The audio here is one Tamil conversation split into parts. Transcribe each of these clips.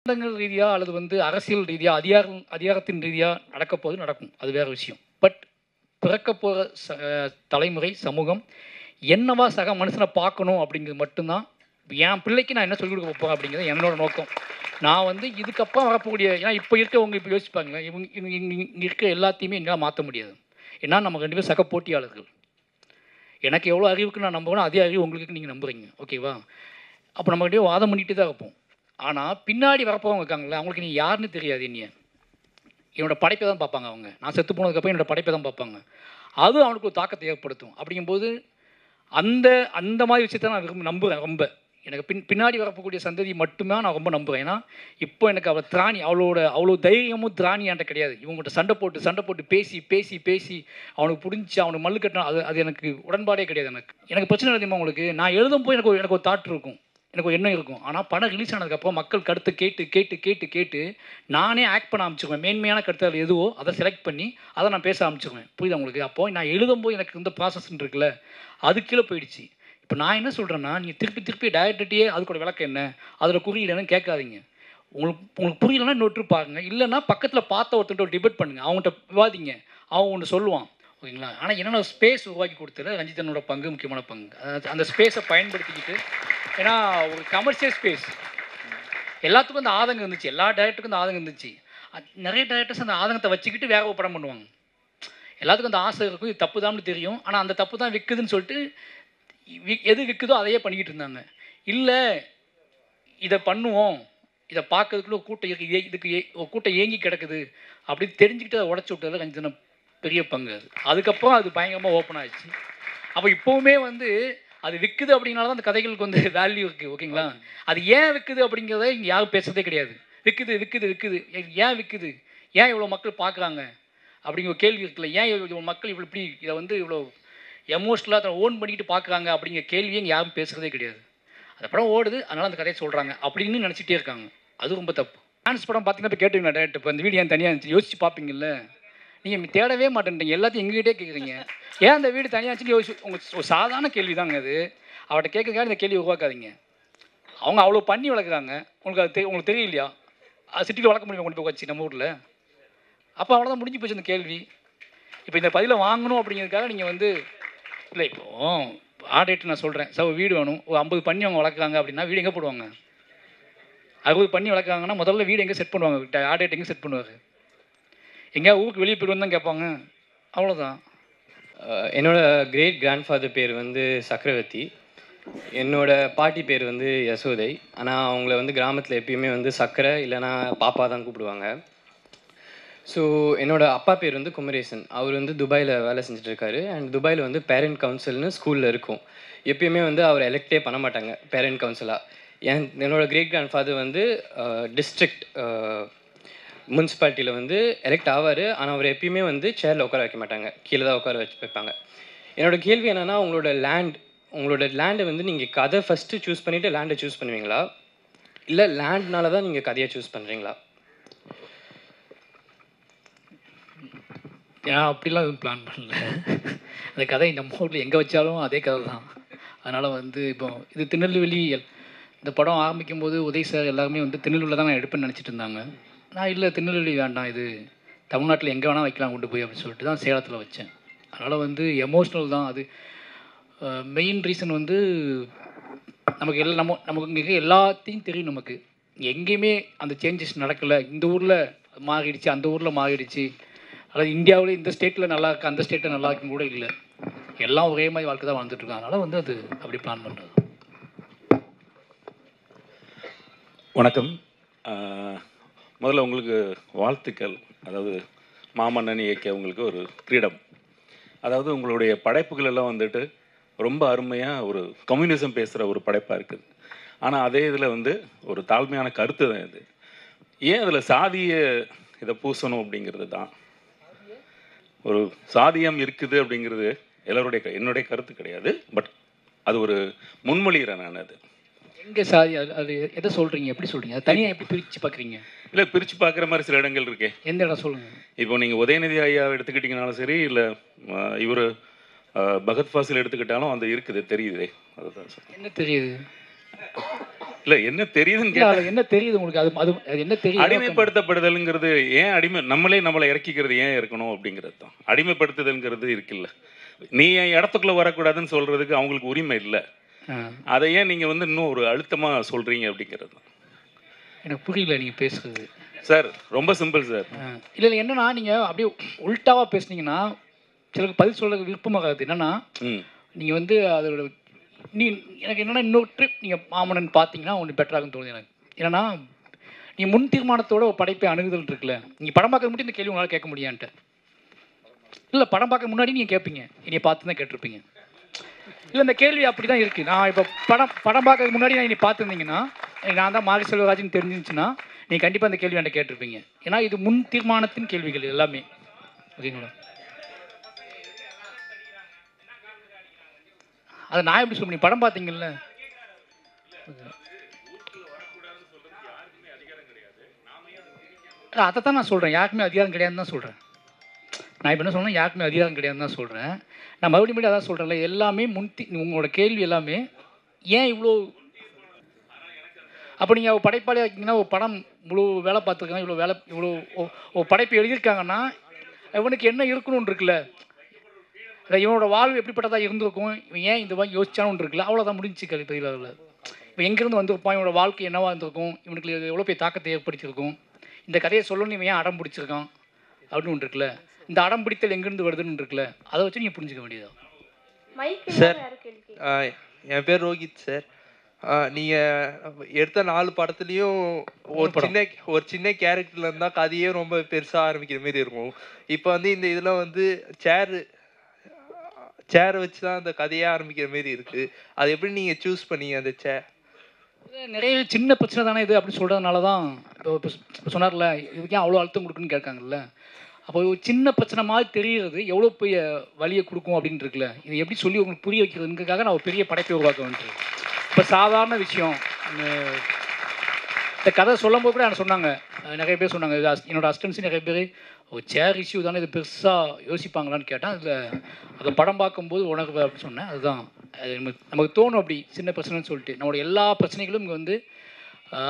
சட்டங்கள் ரீதியா அல்லது வந்து அரசியல் ரீதியா அதிகாரத்தின் ரீதியா நடக்கப்போது நடக்கும். அது வேற விஷயம். பட் பிறக்கப் போற தலைமுறை, சமூகம் என்னவா சக மனுஷன பார்க்கணும் அப்படிங்கிறது மட்டும் தான் என் பிள்ளைக்கு நான் என்ன சொல்லிக் கொடுக்க போறேன் அப்படிங்கிறது என்னோட நோக்கம். நான் வந்து இதுக்கப்புறம் வரக்கூடிய ஏன்னா இப்போ இருக்கவங்க இப்போ யோசிப்பாங்க. இங்க இருக்க எல்லாத்தையுமே என்னால மாத்த முடியாது. ஏன்னா நம்ம 2 பேரும் சக போட்டியாளர்கள். எனக்கு எவ்வளோ அறிவு இருக்குன்னு நான் நம்புறேனோ, அதே அறிவு உங்களுக்கு நீங்க நம்புறீங்க. ஓகேவா? அப்போ நம்ம 2 பேரும் வாதம் பண்ணிட்டு தான் இருப்போம். ஆனா, பின்னாடி வரப்போறவங்க இருக்காங்கல்ல, அவங்களுக்கு நீ யாருன்னு தெரியாது என்னைய. என்னோட படைப்பை தான் பார்ப்பாங்க அவங்க. நான் செத்து போனதுக்கப்புறம் என்னோட படைப்பை தான் பார்ப்பாங்க. அது அவனுக்கு ஒரு தாக்கத்தை ஏற்படுத்தும். அப்படிங்கும்போது, அந்த அந்த மாரி விஷயத்த நான் நம்புறேன் ரொம்ப. எனக்கு பின்னாடி வரப்போக்கூடிய சந்ததி மட்டுமே நான் ரொம்ப நம்புறேன். ஏன்னா, இப்போ எனக்கு அவ திராணி அவ்வளோ தைரியமும் திராணி என்ட்ட கிடையாது. இவங்ககிட்ட சண்டை போட்டு பேசி அவனுக்கு புடிச்சு அவனுக்கு மல்லு கட்டினா அது எனக்கு உடன்பாடே கிடையாது எனக்கு. எனக்கு பிரச்சனை இல்லை தெரியுமா உங்களுக்கு? நான் எழுதும்போது எனக்கு ஒரு தாட் இருக்கும். எனக்கு ஒரு எண்ணம் இருக்கும். ஆனா படம் ரிலீஸ் ஆனதுக்கப்புறம் மக்கள் கருத்தை கேட்டு நானே ஆக்ட் பண்ண ஆரம்பிச்சுருவேன். மேன்மையான கருத்து அதில் எதுவோ அதை செலக்ட் பண்ணி அதை நான் பேச ஆரம்பிச்சுருவேன். புரியுதா உங்களுக்கு? அப்போ நான் எழுதும்போது எனக்கு இந்த ப்ராசஸ்ன்னு இருக்குல்ல, அது கீழே போயிடுச்சு. இப்போ நான் என்ன சொல்கிறேன்னா, நீங்கள் திருப்பி டைரக்டர்கிட்டயே அதுக்கூட விளக்கம் என்ன, அதில் குறியீடுன்னு கேட்காதீங்க. உங்களுக்கு புரியலைன்னா இன்னொரு பாருங்க. இல்லைன்னா பக்கத்தில் பார்த்த ஒருத்தர்கிட்ட டிபேட் பண்ணுங்கள். அவங்ககிட்ட விவாதிங்க. அவன் ஒன்று சொல்லுவான். ஓகேங்களா? ஆனால் என்னென்ன ஸ்பேஸ் உருவாக்கி கொடுத்தது ரஞ்சிதனோட பங்கு முக்கியமான பங்கு. அந்த ஸ்பேஸை பயன்படுத்திக்கிட்டு ஏன்னா ஒரு கமர்ஷியல் ஸ்பேஸ் எல்லாத்துக்கும் அந்த ஆதங்கம் இருந்துச்சு. எல்லா டைரக்டருக்கும் அந்த ஆதங்கம் இருந்துச்சு. நிறைய டைரக்டர்ஸ் அந்த ஆதங்கத்தை வச்சுக்கிட்டு வேற ஒரு படம் பண்ணுவாங்க. எல்லாத்துக்கும் அந்த ஆசை இருக்கும். இது தப்பு தான்னு தெரியும். ஆனால் அந்த தப்பு தான் விற்குதுன்னு சொல்லிட்டு எது விற்குதோ அதையே பண்ணிக்கிட்டு இருந்தாங்க. இல்லை இதை பண்ணுவோம், இதை பார்க்கறதுக்குள்ள ஒரு கூட்டம் இருக்குது, இதுக்கு ஒரு கூட்டம் ஏங்கி கிடக்குது அப்படின்னு தெரிஞ்சுக்கிட்டு அதை உடச்சி விட்டதில் கொஞ்சம் பெரிய பங்கு அது. அதுக்கப்புறம் அது பயங்கரமாக ஓப்பன் ஆயிடுச்சு. அப்போ இப்போவுமே வந்து அது விற்குது அப்படின்னால தான் அந்த கதைகளுக்கு வந்து வேல்யூ இருக்குது. ஓகேங்களா? அது ஏன் விற்குது அப்படிங்கிறத இங்கே யாரும் பேசுறதே கிடையாது. விற்குது ஏன் விற்குது, ஏன் இவ்வளோ மக்கள் பார்க்குறாங்க அப்படிங்கிற கேள்வி இருக்குல்ல. ஏன் இவ்வளோ மக்கள் இப்படி இதை வந்து இவ்வளோ எமோஷ்னலாக அதை ஓன் பண்ணிக்கிட்டு பார்க்குறாங்க அப்படிங்கிற கேள்வியை இங்கே யாரும் பேசுகிறதே கிடையாது. அந்த படம் ஓடுது, அதனால் அந்த கதையை சொல்கிறாங்க அப்படின்னு நினச்சிட்டே இருக்காங்க. அது ரொம்ப தப்பு. டான்ஸ் படம் பார்த்தீங்கன்னா இப்போ கேட்டுங்களா டேரக்டர், இப்போ இந்த வீடு ஏன் தனியாக இருந்துச்சு யோசிச்சு பார்ப்பீங்கல்ல. நீங்கள் தேடவே மாட்டேன்றீங்க, எல்லாத்தையும் எங்ககிட்டே கேட்குறீங்க. ஏன் அந்த வீடு தனியாக இருந்துச்சுன்னு உங்களுக்கு ஒரு சாதாரண கேள்வி தாங்க அது. அவர்கிட்ட கேட்குறதுக்காக இந்த கேள்வி உருவாக்காதீங்க. அவங்க அவ்வளோ பண்ணி வளர்க்குறாங்க, உங்களுக்கு தெரியலையா? அது சிட்டியில் வளர்க்க முடியுமா கொண்டு போய் வச்சு நம்ம ஊரில்? அப்போ அவ்வளோதான், முடிஞ்சு போச்சு அந்த கேள்வி. இப்போ இந்த பதிலை வாங்கணும் அப்படிங்கிறதுக்காக நீங்கள் வந்து இல்லை இப்போ ஆர்டேட்டு நான் சொல்கிறேன். வீடு வேணும், ஒரு 50 பண்ணி அவங்க வளர்க்குறாங்க அப்படின்னா வீடு எங்கே போடுவாங்க? 60 பண்ணி வளர்க்குறாங்கன்னா முதல்ல வீடு எங்கே செட் பண்ணுவாங்க? ஆர்டேட் எங்கே செட் பண்ணுவார்? எங்கேயா ஊருக்கு வெளியே போய்ட்டு தான் கேட்பாங்க. அவ்வளோதான். என்னோட கிரேட் கிராண்ட்ஃபாதர் பேர் வந்து சக்கரவர்த்தி. என்னோட பாட்டி பேர் வந்து யசோதை. ஆனால் அவங்கள வந்து கிராமத்தில் எப்பயுமே வந்து சக்கரை இல்லைனா பாப்பா தான் கூப்பிடுவாங்க. ஸோ என்னோட அப்பா பேர் வந்து குமரேசன். அவர் வந்து துபாயில் வேலை செஞ்சுட்ருக்காரு. அண்ட் துபாயில் வந்து பேரண்ட் கவுன்சில்னு ஸ்கூலில் இருக்கும். எப்பயுமே வந்து அவர் எலெக்டே பண்ண மாட்டாங்க பேரண்ட் கவுன்சிலாக. என்னோட கிரேட் கிராண்ட்ஃபாதர் வந்து டிஸ்ட்ரிக்ட் முனிசிபாலிட்டியில் வந்து எலெக்ட் ஆவார். ஆனால் அவர் எப்பயுமே வந்து சேரில் உட்கார வைக்க மாட்டாங்க, கீழே தான் உட்கார வைப்பாங்க. என்னோடய கேள்வி என்னென்னா, உங்களோட லேண்டை வந்து நீங்கள் கதை ஃபஸ்ட்டு சூஸ் பண்ணிவிட்டு லேண்டை சூஸ் பண்ணுவீங்களா, இல்லை லேண்ட்னால தான் நீங்கள் கதையை சூஸ் பண்ணுறீங்களா? ஏன் அப்படிலாம் எதுவும் பிளான் பண்ணல. அந்த கதை நம்ம ஊரில் எங்கே வச்சாலும் அதே கதை தான். அதனால் வந்து இப்போ இது திருநெல்வேலி, இந்த படம் ஆரம்பிக்கும் போது உதய் சார் எல்லாருமே வந்து திருநெல்வேலியில் தான் நான் எடுப்பேன்னு நினச்சிட்டு இருந்தாங்க. நான் இல்லை திருநெல்வேலி வேண்டாம், இது தமிழ்நாட்டில் எங்கே வேணால் வைக்கலாம் கொண்டு போய் அப்படின்னு சொல்லிட்டு தான் சேலத்தில் வச்சேன். அதனால் வந்து எமோஷ்னல் தான் அது. மெயின் ரீசன் வந்து நமக்கு நமக்கு இங்கே எல்லாத்தையும் தெரியும். நமக்கு எங்கேயுமே அந்த சேஞ்சஸ் நடக்கலை. இந்த ஊரில் மாறிடுச்சு, அந்த ஊரில் மாறிடுச்சு. அதாவது இந்தியாவில் இந்த ஸ்டேட்டில் நல்லா இருக்குது, அந்த ஸ்டேட்டில் நல்லா இருக்குன்னு கூட இல்லை. எல்லாம் ஒரே மாதிரி வாழ்க்கை தான் வாழ்ந்துட்டுருக்காங்க. அதனால் வந்து அது அப்படி பிளான் பண்ணுறது. வணக்கம். முதல்ல உங்களுக்கு வாழ்த்துக்கள். அதாவது மாமன்னன் இயக்கிய உங்களுக்கு ஒரு ஃப்ரீடம். அதாவது உங்களுடைய படைப்புகள் எல்லாம் வந்துட்டு ரொம்ப அருமையாக ஒரு கம்யூனிசம் பேசுகிற ஒரு படைப்பாக இருக்குது. ஆனால் அதே இதில் வந்து ஒரு தாழ்மையான கருத்து தான் இது. ஏன் அதில் சாதிய இதை பூசணும் அப்படிங்கிறது தான். ஒரு சாதியம் இருக்குது அப்படிங்கிறது என்னுடைய கருத்து கிடையாது. பட் அது ஒரு முன்மொழிகிறேன் நான். அது எங்கே சாதி, அது எதை சொல்கிறீங்க, எப்படி சொல்கிறீங்க, அது தனியாக எப்படி பிரித்து பார்க்குறீங்க? இல்லை, பிரித்து பார்க்குற மாதிரி சில இடங்கள் இருக்கே. எந்த இடம் சொல்லுங்கள். இப்போ நீங்கள் உதயநிதி ஐயா எடுத்துக்கிட்டிங்கனாலும் சரி, இல்லை இவர் பகத் ஃபாசில் எடுத்துக்கிட்டாலும் அந்த இருக்குது, தெரியுதே. அதுதான் சார். என்ன தெரியுது? இல்லை என்ன தெரியுதுன்னு இல்லை கேட்டா அதில் என்ன தெரியுது உங்களுக்கு? அது அது அது என்ன தெரியுது? அடிமைப்படுத்தப்படுதல்ங்கிறது ஏன் நம்மளே நம்மளை இறக்கிக்கிறது ஏன் இருக்கணும் அப்படிங்கிறது தான். அடிமைப்படுத்துதல்ங்கிறது இருக்குல்ல. நீ என் இடத்துக்குள்ளே வரக்கூடாதுன்னு சொல்கிறதுக்கு அவங்களுக்கு உரிமை இல்லை. அதை ஏன் நீங்கள் வந்து இன்னும் ஒரு அழுத்தமாக சொல்கிறீங்க அப்படிங்கிறது தான். எனக்கு புரியல நீங்கள் பேசுகிறது சார். ரொம்ப சிம்பிள் சார். இல்லை இல்லை, என்னன்னா நீங்கள் அப்படியே உல்ட்டாவாக பேசுனீங்கன்னா சிலருக்கு பதில் சொல்ல விருப்பமாகாது. என்னென்னா நீங்கள் வந்து அதோட எனக்கு என்னென்னா இன்னொரு ட்ரிப் நீங்கள் மாமன்னன் பார்த்தீங்கன்னா ஒன்று பெட்டராகுன்னு தோணுது எனக்கு. என்னென்னா நீங்கள் முன் தீர்மானத்தோட ஒரு படைப்பை அணுகுதல் இருக்குல்ல. நீங்கள் படம் பார்க்க மட்டும் இந்த கேள்வி உங்களால் கேட்க முடியான்ட்டு இல்லை, படம் பார்க்க முன்னாடி நீங்கள் கேட்பீங்க, என்னை பார்த்து தான் கேட்டிருப்பீங்க. இல்லை, இந்த கேள்வி அப்படி தான் இருக்குது. நான் இப்போ படம் பார்க்கறதுக்கு முன்னாடி நான் என்னை பார்த்துருந்தீங்கன்னா நான் தான் மாரி செல்வராஜ்னு தெரிஞ்சிருந்துச்சுன்னா நீங்கள் கண்டிப்பாக அந்த கேள்வி என்கிட்ட கேட்டிருப்பீங்க. ஏன்னா இது முன் தீர்மானத்தின் கேள்விகள் எல்லாமே. ஓகேங்களா? அதை நான் எப்படி சொல்ல முடியும்? படம் பார்த்தீங்கல்ல. அதை தான் நான் சொல்கிறேன், யாருக்குமே அதிகாரம் கிடையாதுன்னு தான் சொல்கிறேன். நான் இப்போ என்ன சொல்கிறேன், யாருக்குமே அதிகாரம் கிடையாதுன்னு தான் சொல்கிறேன். நான் மறுபடியும் அதான் சொல்கிறேன்ல, எல்லாமே உங்களோட கேள்வி எல்லாமே ஏன் இவ்வளோ. அப்போ நீங்கள் படைப்பாளியாக இருக்கீங்கன்னா ஒரு படம் இவ்வளோ வேலை பார்த்துருக்காங்க, இவ்வளோ ஒரு படைப்பு எழுதியிருக்காங்கன்னா இவனுக்கு என்ன இருக்கணும்னு இருக்குல்ல, இவனோட வாழ்வு எப்படிப்பட்டதாக இருந்திருக்கும், இவன் ஏன் இந்த மாதிரி யோசிச்சானு இருக்குல்ல, அவ்வளோதான் முடிஞ்சு கல்வியில். அதில் இப்போ எங்கேருந்து வந்திருப்பான், இவனோட வாழ்க்கை என்னவாக இருந்திருக்கும், இவனுக்கு எவ்வளோ பெரிய தாக்கத்தை ஏற்படுத்தியிருக்கும், இந்த கதையை சொல்லணும்னு இவன் ஏன் அடம் பிடிச்சிருக்கான் அப்படின்னு ஒன்று இருக்குல்ல. இந்த அடம் பிடித்தல் எங்கேருந்து வருதுன்னு இருக்குல்ல, அதை வச்சு நீங்கள் புரிஞ்சுக்க வேண்டியதா. சார், என் பேர் ரோஹித் சார். நீங்கள் எடுத்த 4 படத்துலேயும் ஒரு சின்ன கேரக்டரில் இருந்தால் கதையே ரொம்ப பெருசாக ஆரம்பிக்கிற மாரி இருக்கும். இப்போ வந்து இந்த இதில் வந்து சேரை வச்சு தான் அந்த கதையே ஆரம்பிக்கிற மாரி இருக்குது. அது எப்படி நீங்கள் சூஸ் பண்ணீங்க அந்த சேர்? நிறைய சின்ன பிரச்சனை தானே இது அப்படின்னு சொல்கிறதுனால தான் இப்போ சொன்னார்ல, இதுக்கே அவ்வளோ அழுத்தம் கொடுக்குன்னு கேட்காங்கல்ல. அப்போ ஒரு சின்ன பிரச்சனை மாதிரி தெரிகிறது எவ்வளோ பெரிய வழியை கொடுக்கும் அப்படின்னு இருக்குல்ல. இது எப்படி சொல்லி உங்களுக்கு புரிய வைக்கிறதுக்காக நான் ஒரு பெரிய படைப்பை உருவாக்க வேண்டியது. இப்போ சாதாரண விஷயம், இந்த கதை சொல்லும் போது கூட எனக்கு சொன்னாங்க, நிறைய பேர் சொன்னாங்க, என்னோட அசிஸ்டன்ஸு நிறைய பேர் ஒரு சேர் இஷ்யூ தானே இது பெருசாக யோசிப்பாங்களான்னு கேட்டால், அதில் அதை படம் பார்க்கும்போது உணர்வு அப்படின்னு சொன்னேன். அதுதான் அது நமக்கு தோணும் அப்படி சின்ன பிரச்சனைன்னு சொல்லிட்டு. நம்மளோட எல்லா பிரச்சனைகளும் இங்கே வந்து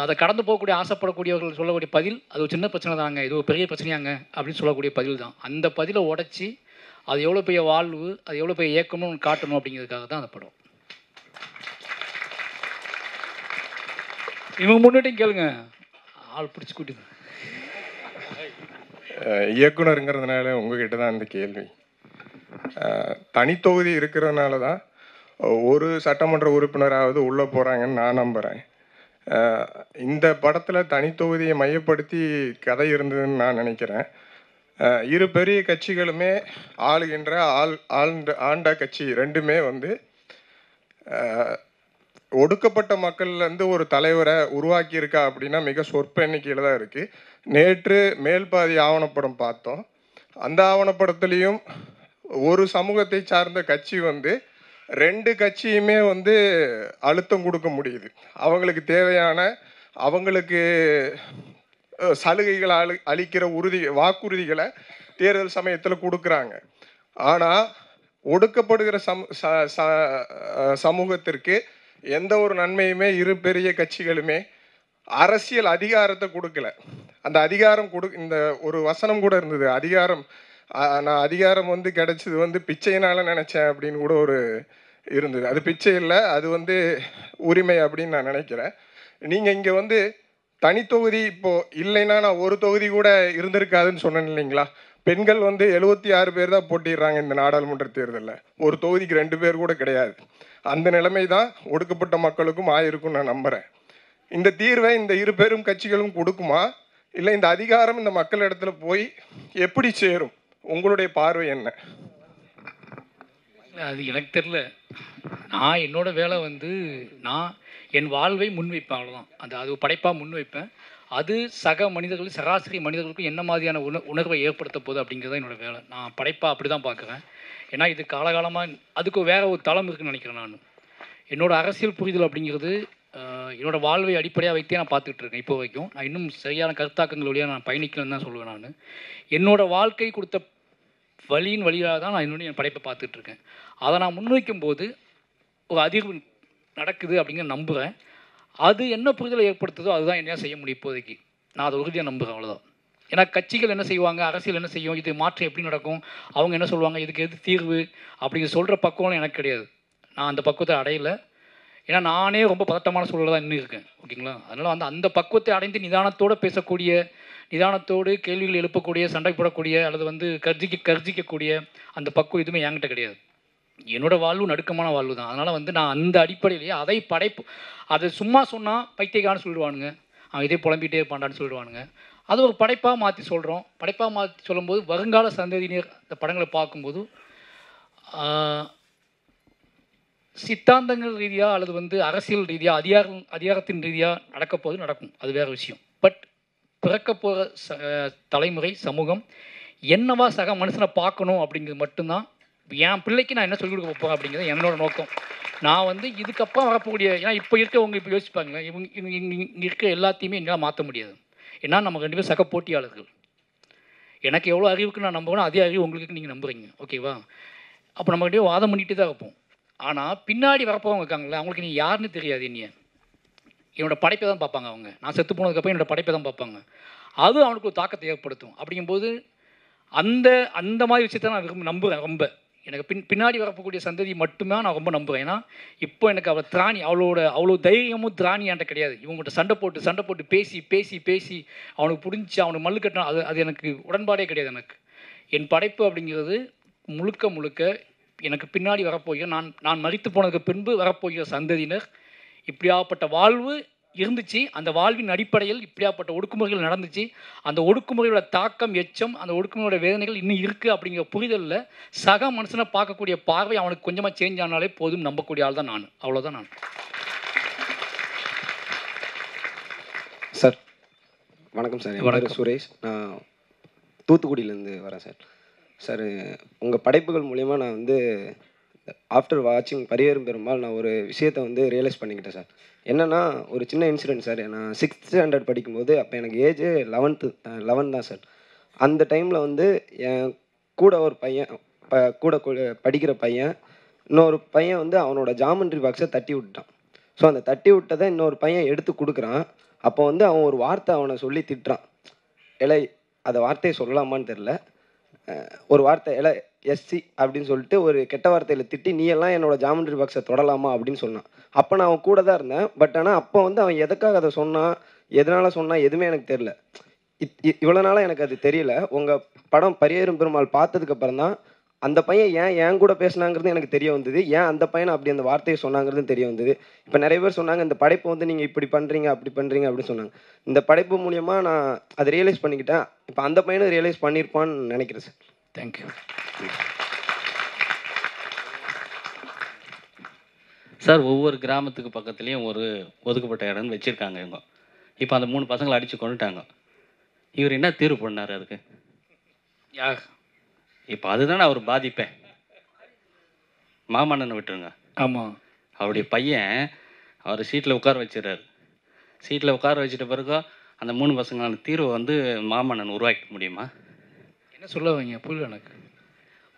அதை கடந்து போகக்கூடிய ஆசைப்படக்கூடியவர்கள் சொல்லக்கூடிய பதில் அது ஒரு சின்ன பிரச்சனை தாங்க, இது ஒரு பெரிய பிரச்சனையாங்க அப்படின்னு சொல்லக்கூடிய பதில் தான். அந்த பதிலை உடச்சி அது எவ்வளோ பெரிய வாழ்வு, அது எவ்வளோ பெரிய இயக்கணும்னு காட்டணும் அப்படிங்கிறதுக்காக தான் அந்த படம். இவங்க முன்னாடியும் கேளுங்க, ஆள் பிடிச்சி கூட்டிங்க. இயக்குனருங்கிறதுனால உங்ககிட்ட தான் இந்த கேள்வி. தனித்தொகுதி இருக்கிறதுனால தான் ஒரு சட்டமன்ற உறுப்பினராவது உள்ளே போகிறாங்கன்னு நான் நம்புகிறேன். இந்த படத்தில் தனித்தொகுதியை மையப்படுத்தி கதை இருந்ததுன்னு நான் நினைக்கிறேன். இரு பெரிய கட்சிகளுமே ஆளுகின்ற ஆண்ட கட்சி ரெண்டுமே வந்து ஒடுக்கப்பட்ட மக்கள்லேருந்து ஒரு தலைவரை உருவாக்கியிருக்கா அப்படின்னா மிக சொற்ப எண்ணிக்கையில் தான் இருக்குது. நேற்று மேல்பாதி ஆவணப்படம் பார்த்தோம். அந்த ஆவணப்படத்துலேயும் ஒரு சமூகத்தை சார்ந்த கட்சி வந்து 2 கட்சியுமே வந்து அழுத்தம் கொடுக்க முடியுது. அவங்களுக்கு தேவையான அவங்களுக்கு சலுகைகளை அளிக்கிற வாக்குறுதிகளை தேர்தல் சமயத்தில் கொடுக்குறாங்க. ஆனால் ஒடுக்கப்படுகிற சமூகத்திற்கு எந்த ஒரு நன்மையுமே இரு பெரிய கட்சிகளுமே அரசியல் அதிகாரத்தை கொடுக்கல. அந்த அதிகாரம் இந்த ஒரு வசனம் கூட இருந்தது, நான் அதிகாரம் வந்து கிடைச்சது வந்து பிச்சையினால நினச்சேன் அப்படின்னு கூட ஒரு இருந்தது. அது பிச்சை இல்லை, அது வந்து உரிமை அப்படின்னு நான் நினைக்கிறேன். நீங்கள் இங்கே வந்து தனித்தொகுதி இப்போது இல்லைன்னா நான் ஒரு தொகுதி கூட இருந்திருக்காதுன்னு சொன்னேன் இல்லைங்களா. பெண்கள் வந்து 76 பேர் தான் போட்டிடுறாங்க இந்த நாடாளுமன்ற தேர்தலில், ஒரு தொகுதிக்கு 2 பேர் கூட கிடையாது. அந்த நிலைமை தான் ஒடுக்கப்பட்ட மக்களுக்கும் ஆயிருக்கும் நான் நம்புகிறேன். இந்த தீர்வை இந்த இரு பெரும் கட்சிகளும் கொடுக்குமா, இல்லை இந்த அதிகாரம் இந்த மக்கள் இடத்துல போய் எப்படி சேரும்? உங்களுடைய பார்வை என்ன? அது எனக்கு தெரில. நான் என்னோட வேலை வந்து நான் என் வாழ்வை முன்வைப்பேன், அவ்வளோதான். அது படைப்பாக முன்வைப்பேன். அது சக மனிதர்கள், சராசரி மனிதர்களுக்கும் என்ன மாதிரியான உணர்வை ஏற்படுத்த போகுது அப்படிங்கிறத என்னோட வேலை. நான் படைப்பாக அப்படி தான் பார்க்குறேன். ஏன்னா இது காலகாலமாக அதுக்கு வேற ஒரு தளம் இருக்குதுன்னு நினைக்கிறேன். நான் என்னோடய அரசியல் புரிதல் அப்படிங்கிறது என்னோடய வாழ்வை அடிப்படையாக வைத்தே நான் பார்த்துக்கிட்டு இருக்கேன் இப்போ வரைக்கும். நான் இன்னும் சரியான கருத்தாக்கங்கள் வழியாக நான் பயணிக்கலன்னு தான் சொல்லுவேன். நான் என்னோடய வாழ்க்கை கொடுத்த வழியின் வழியாக தான் நான் இன்னொன்று என் படைப்பை பார்த்துட்ருக்கேன். அதை நான் முன்வைக்கும் போது ஒரு அதிர்வு நடக்குது அப்படிங்கிற நம்புகிறேன். அது என்ன புரிதலை ஏற்படுத்துதோ அதுதான் என்ன செய்ய முடியும் இப்போதைக்கு. நான் அதை உறுதியாக நம்புகிறேன், அவ்வளோதான். ஏன்னா கட்சிகள் என்ன செய்வாங்க, அரசியல் என்ன செய்யும், இது மாற்றம் எப்படி நடக்கும், அவங்க என்ன சொல்லுவாங்க, இதுக்கு எது தீர்வு அப்படிங்கிற சொல்கிற பக்குவம் எனக்கு கிடையாது. நான் அந்த பக்குவத்தை அடையலை. ஏன்னா நானே ரொம்ப பதட்டமான சூழலில் தான் இன்னும் இருக்கேன். ஓகேங்களா? அதனால் அந்த பக்குவத்தை அடைந்து நிதானத்தோடு பேசக்கூடிய, நிதானத்தோடு கேள்விகள் எழுப்பக்கூடிய, சண்டை போடக்கூடிய அல்லது கர்ஜிக்கக்கூடிய அந்த பக்குவம் எதுவுமே என்கிட்ட கிடையாது. என்னோடய வாழ்வு நடுக்கமான வாழ்வு தான். அதனால் நான் அந்த அடிப்படையிலேயே அதை சும்மா சொன்னால் பைத்தியக்காரன்னு சொல்லிடுவானுங்க, அவன் இதே புலம்பிகிட்டே இருப்பான்டான்னு சொல்லிடுவானுங்க. அது ஒரு படைப்பாக மாற்றி சொல்கிறோம். படைப்பாக மாற்றி சொல்லும்போது வருங்கால சந்ததியினர் இந்த படங்களை பார்க்கும்போது சித்தாந்தங்கள் ரீதியாக அல்லது அரசியல் ரீதியாக அதிகாரத்தின் ரீதியாக நடக்கப்போது நடக்கும், அது வேறு விஷயம். பட் பிறக்க போகிற தலைமுறை சமூகம் என்னவா சக மனுஷனை பார்க்கணும் அப்படிங்கிறது மட்டும்தான். என் பிள்ளைக்கு நான் என்ன சொல்லிக் கொடுக்க போகிறேன் அப்படிங்கிறது என்னோட நோக்கம். நான் இதுக்கப்புறம் வரக்கூடிய, ஏன்னா இப்போ இருக்கவங்க இப்போ யோசிப்பாங்களேன், இங்கே இருக்க எல்லாத்தையுமே என்னால் மாற்ற முடியாது. ஏன்னா நம்ம 2 பேரும் சக போட்டியாளர்கள். எனக்கு எவ்வளோ அறிவுக்கு நான் நம்புகிறேன், அதே அறிவு உங்களுக்கு நீங்கள் நம்புகிறீங்க. ஓகேவா? அப்போ நம்ம 2 பேரும் வாதம் பண்ணிட்டு தான் இருப்போம். ஆனால் பின்னாடி வரப்போவங்க இருக்காங்களே, அவங்களுக்கு நீ யாருன்னு தெரியாது. என்னோட படைப்பை தான் பார்ப்பாங்க அவங்க. நான் செத்து போனதுக்கப்புறம் என்னோடய படைப்பை தான் பார்ப்பாங்க. அது அவனுக்கு ஒரு தாக்கத்தை ஏற்படுத்தும். அப்படிங்கும்போது அந்த மாதிரி விஷயத்த நான் நம்புகிறேன் ரொம்ப. எனக்கு பின்னாடி வரப்போக்கூடிய சந்ததி மட்டுமே நான் ரொம்ப நம்புகிறேன். ஏன்னா இப்போ எனக்கு அவ்வளோ தைரியமும் திராணி என்கிட்ட கிடையாது. இவங்கள்ட்ட சண்டை போட்டு பேசி அவனுக்கு புரிஞ்சு அவனுக்கு மல்லு கட்டணும், அது எனக்கு உடன்பாடே கிடையாது. எனக்கு என் படைப்பு அப்படிங்கிறது முழுக்க எனக்கு பின்னாடி வரப்போகிற நான் மரித்து போனதுக்கு பின்பு வரப்போகிற சந்ததியினர் இப்படியாப்பட்ட வாழ்வு இருந்துச்சு, அந்த வாழ்வின் அடிப்படையில் இப்படியாப்பட்ட ஒடுக்குமுறைகள் நடந்துச்சு, அந்த ஒடுக்குமுறையோட தாக்கம் எச்சம், அந்த ஒடுக்குமுறையோட வேதனைகள் இன்னும் இருக்குது அப்படிங்கிற புரிதலில் சக மனுஷனை பார்க்கக்கூடிய பார்வை அவனுக்கு கொஞ்சமாக சேஞ்ச் ஆனாலே போதும் நம்பக்கூடிய ஆள் தான் நான். அவ்வளோதான் நான். சார் வணக்கம் சார். என் பேர் சுரேஷ். நான் தூத்துக்குடியிலேருந்து வரேன் சார். சார் உங்கள் படைப்புகள் மூலயமா நான் ஆஃப்டர் வாட்சிங் பரியேறும் பெருமாள் நான் ஒரு விஷயத்தை ரியலைஸ் பண்ணிக்கிட்டேன் சார். என்னென்னா ஒரு சின்ன இன்சிடென்ட் சார். நான் 6th ஸ்டாண்டர்ட் படிக்கும்போது அப்போ எனக்கு ஏஜ் 11 தான் சார். அந்த டைமில் என் கூட ஒரு பையன் கூட படிக்கிற பையன் இன்னொரு பையன் அவனோட ஜாமெண்ட்ரி பாக்ஸை தட்டி விட்டான். ஸோ அந்த தட்டி விட்டதை இன்னொரு பையன் எடுத்து கொடுக்குறான். அப்போ அவன் ஒரு வார்த்தை அவனை சொல்லி திட்டுறான். அந்த வார்த்தையை சொல்லலாமான்னு தெரில. ஒரு வார்த்தை எஸ்சி அப்படின்னு சொல்லிட்டு ஒரு கெட்ட வார்த்தையில் திட்டி, நீ எல்லாம் என்னோட ஜாமெண்ட்ரி பாக்ஸை தொடலாமா அப்படின்னு சொன்னான். அப்போ நான் அவன் கூட தான் இருந்தேன். பட் ஆனால் அப்போ அவன் எதுக்காக அதை சொன்னான், எதனால் சொன்னான் எதுவுமே எனக்கு தெரில. இவ்வளோ நாளாக எனக்கு அது தெரியல. உங்கள் படம் பரியேறும் பெருமாள் பார்த்ததுக்கப்புறம் தான் அந்த பையன் ஏன் கூட பேசினாங்கிறது எனக்கு தெரிய வந்தது. ஏன் அந்த பையனை அப்படி அந்த வார்த்தையை சொன்னாங்கிறது தெரிய வந்தது. இப்போ நிறைய பேர் சொன்னாங்க இந்த படைப்பு நீங்கள் இப்படி பண்ணுறீங்க அப்படி பண்ணுறீங்க அப்படின்னு சொன்னாங்க. இந்த படைப்பு மூலயமா நான் அதை ரியலைஸ் பண்ணிக்கிட்டேன். இப்போ அந்த பையனும் ரியலைஸ் பண்ணியிருப்பான்னு நினைக்கிறேன் சார். Thank you sir. ஒவ்வொரு கிராமத்துக்கு பக்கத்துலேயும் ஒரு ஒதுக்கப்பட்ட இடம்னு வச்சுருக்காங்க இவங்க. இப்போ அந்த 3 பசங்களை அடித்து கொண்டுட்டாங்க. இவர் என்ன தீர்வு பண்ணார் அதுக்கு? யார்? இப்போ அதுதானே அவர் பாதிப்பேன். மாமன்னனை விட்டுருங்க. ஆமாம். அவருடைய பையன் அவர் சீட்டில் உட்கார வச்சிடறாரு. சீட்டில் உட்கார வச்சுட்ட பிறகு அந்த 3 பசங்களான தீர்வை மாமன்னன் உருவாக்க முடியுமா? என்ன சொல்ல வைங்க புரியல எனக்கு.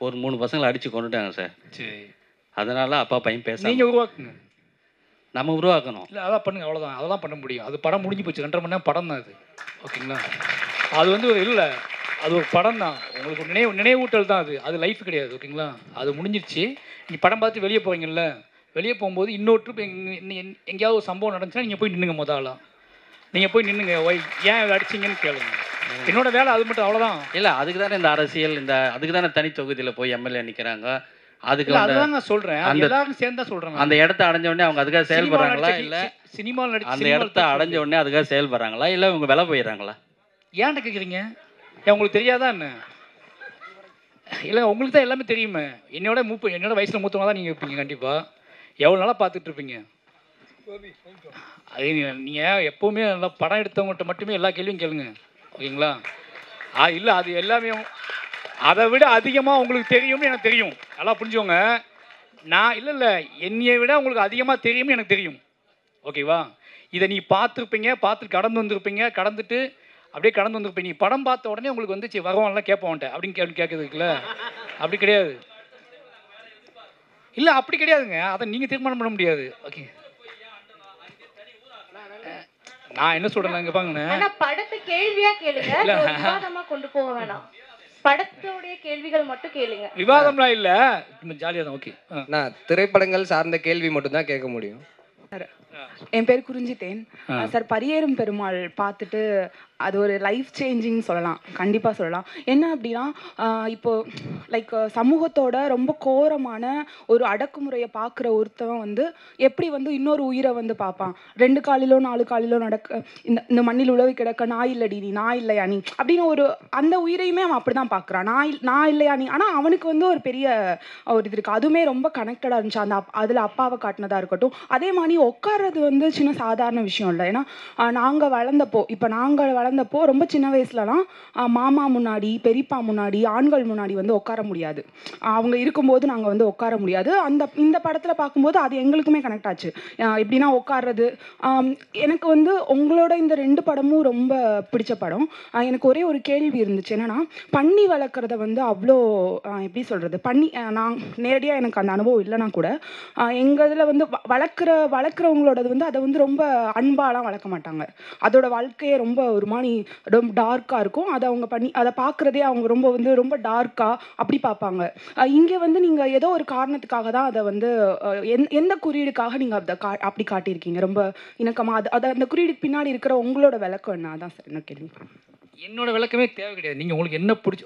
ஒரு 3 பசங்களை அடித்து கொண்டுட்டாங்க சார். சரி, அதனால் அப்பா பையன் பேச நீங்கள் உருவாக்குங்க. நம்ம உருவாக்கணும். இல்லை அதான் பண்ணுங்க, அவ்வளோதான். அதெல்லாம் பண்ண முடியும். அது படம் முடிஞ்சு போச்சு. 2.5 மணி நேரம் படம் தான் அது. ஓகேங்களா? அது இல்லை, அது ஒரு படம் தான். உங்களுக்கு நினைவூட்டல் தான் அது. அது லைஃப் கிடையாது. ஓகேங்களா? அது முடிஞ்சிருச்சு. நீங்கள் படம் பார்த்து வெளியே போவீங்கல்ல, வெளியே போகும்போது இன்னொரு ட்ரிப் எங்கேயாவது ஒரு சம்பவம் நடந்துச்சுன்னா நீங்கள் போய் நின்றுங்க. முதல்ல நீங்கள் போய் நின்றுங்க. ஏன் அடிச்சிங்கன்னு கேளுங்க. என்னோட வேலை அது மட்டும், அவ்வளோதான். இல்லை, அதுக்கு தானே இந்த அரசியல், அதுக்கு தானே தனி தொகுதியில் போய் எம்எல்ஏ நிற்கிறாங்க. அதுக்கு அதுதான் நான் சொல்கிறேன். எல்லாரும் சேர்ந்தா சொல்கிறேன். அந்த இடத்த அடைஞ்ச உடனே அவங்க அதுக்காக செயல்படுறாங்களா? இல்லை சினிமாவில் நடிச்சு அந்த இடத்த அடைஞ்ச உடனே அதுக்காக செயல்படுறாங்களா? இல்லை இவங்க விலை போயிடுறாங்களா? ஏன்ட்ட கேட்குறீங்க? ஏன் உங்களுக்கு தெரியாதா என்ன? இல்லை, உங்களுக்கு தான் எல்லாமே தெரியுமே. என்னோட வயசில் மூத்தவங்க தான் நீங்கள் இருப்பீங்க. கண்டிப்பாக எவ்வளோ நாளாக பார்த்துட்டு இருப்பீங்க. அது நீங்கள் எப்போவுமே நல்லா படம் எடுத்தவங்கள்ட்ட மட்டுமே எல்லா கேள்வியும் கேளுங்க. ஓகேங்களா? இல்லை, அது எல்லாமே அதை விட அதிகமாக உங்களுக்கு தெரியும்னு எனக்கு தெரியும். நல்லா புரிஞ்சுக்கோங்க. நான் இல்லை என்னையை விட உங்களுக்கு அதிகமாக தெரியும்னு எனக்கு தெரியும். ஓகேவா? இதை நீ பார்த்துருப்பீங்க, பார்த்துட்டு கடந்து வந்திருப்பீங்க. நீ படம் பார்த்த உடனே உங்களுக்கு சரி வருவான்லாம் கேட்போன்ட்ட அப்படின்னு கேட்குறதுக்குல்ல, அப்படி கிடையாது. இல்லை, அப்படி கிடையாதுங்க. அதை நீங்கள் தீர்மானம் பண்ண முடியாது. ஓகே, நான் என்ன சொல்றேன் இங்க பாருங்க, ஆனா படத்தை கேள்வியா கேளுங்க, இல்ல. ஒரு விவாதமா கொண்டு போக வேணாம். படத்தோடைய கேள்விகள் மட்டும் கேளுங்க. விவாதம்லாம் இல்ல, ஜாலியா தான். ஓகே. நான் திரைப்படங்கள் சார்ந்த கேள்வி மட்டும்தான் கேட்க முடியும். என் பேர் குறிஞ்சித்தேன் சார். பரியேறும் பெருமாள் பார்த்துட்டு அது ஒரு லைஃப் சேஞ்சிங் சொல்லலாம், கண்டிப்பாக சொல்லலாம். என்ன அப்படின்னா இப்போ லைக் சமூகத்தோட ரொம்ப கோரமான ஒரு அடக்குமுறையை பார்க்குற ஒருத்தவன் வந்து எப்படி வந்து இன்னொரு உயிரை வந்து பார்ப்பான். 2 காலிலோ 4 காலிலோ நடக்க இந்த மண்ணில் உழவு கிடக்க நாய் இல்லடி நீ, நான் இல்லையா நீ அப்படின்னு ஒரு அந்த உயிரையுமே அவன் அப்படி தான் பார்க்குறான். நான் இல்லையா நீ. ஆனால் அவனுக்கு வந்து ஒரு பெரிய ஒரு இது இருக்குது. அதுவுமே ரொம்ப கனெக்டடாக இருந்துச்சு. அதில் அப்பாவை காட்டினதாக இருக்கட்டும். அதே மாதிரி உட்கார்றது வந்து சின்ன சாதாரண விஷயம் இல்லை. ஏன்னா நாங்கள் வளர்ந்தப்போ ரொம்ப சின்ன வயசுலலாம் மாமா முன்னாடி, பெரியப்பா முன்னாடி, ஆண்கள் முன்னாடி வந்து உட்கார முடியாது. அவங்க இருக்கும்போது நாங்கள் வந்து உட்கார முடியாது. இந்த படத்தில் பார்க்கும்போது அது எங்களுக்குமே கனெக்ட் ஆச்சு. எப்படின்னா உட்கார்றது. எனக்கு வந்து உங்களோட இந்த 2 படமும் ரொம்ப பிடிச்ச படம். எனக்கு ஒரே ஒரு கேள்வி இருந்துச்சு. என்னன்னா பன்னி வளர்க்குறத வந்து அவ்வளோ எப்படி சொல்கிறது, நான் நேரடியாக எனக்கு அந்த அனுபவம் இல்லைனா கூட எங்கள் இதில் வந்து வளர்க்குறவங்களோடது வந்து அதை வந்து ரொம்ப அன்பாலாம் வளர்க்க மாட்டாங்க. அதோட வாழ்க்கையே ரொம்ப ஒரு மாதிரி ரொம்ப டார்க்காக இருக்கும். அதை பார்க்குறதே அவங்க ரொம்ப டார்க்காக அப்படி பார்ப்பாங்க. இங்கே வந்து நீங்கள் ஏதோ ஒரு காரணத்துக்காக தான் அதை வந்து எந்த குறியீடுக்காக நீங்கள் அதை அப்படி காட்டியிருக்கீங்க ரொம்ப இணக்கமாக. அந்த குறியீடுக்கு பின்னாடி இருக்கிற உங்களோட விளக்கம் என்ன? அதான் சார் என்ன கேள்வி. என்னோட விளக்கமே தேவை கிடையாது. நீங்கள் உங்களுக்கு என்ன பிடிச்சி,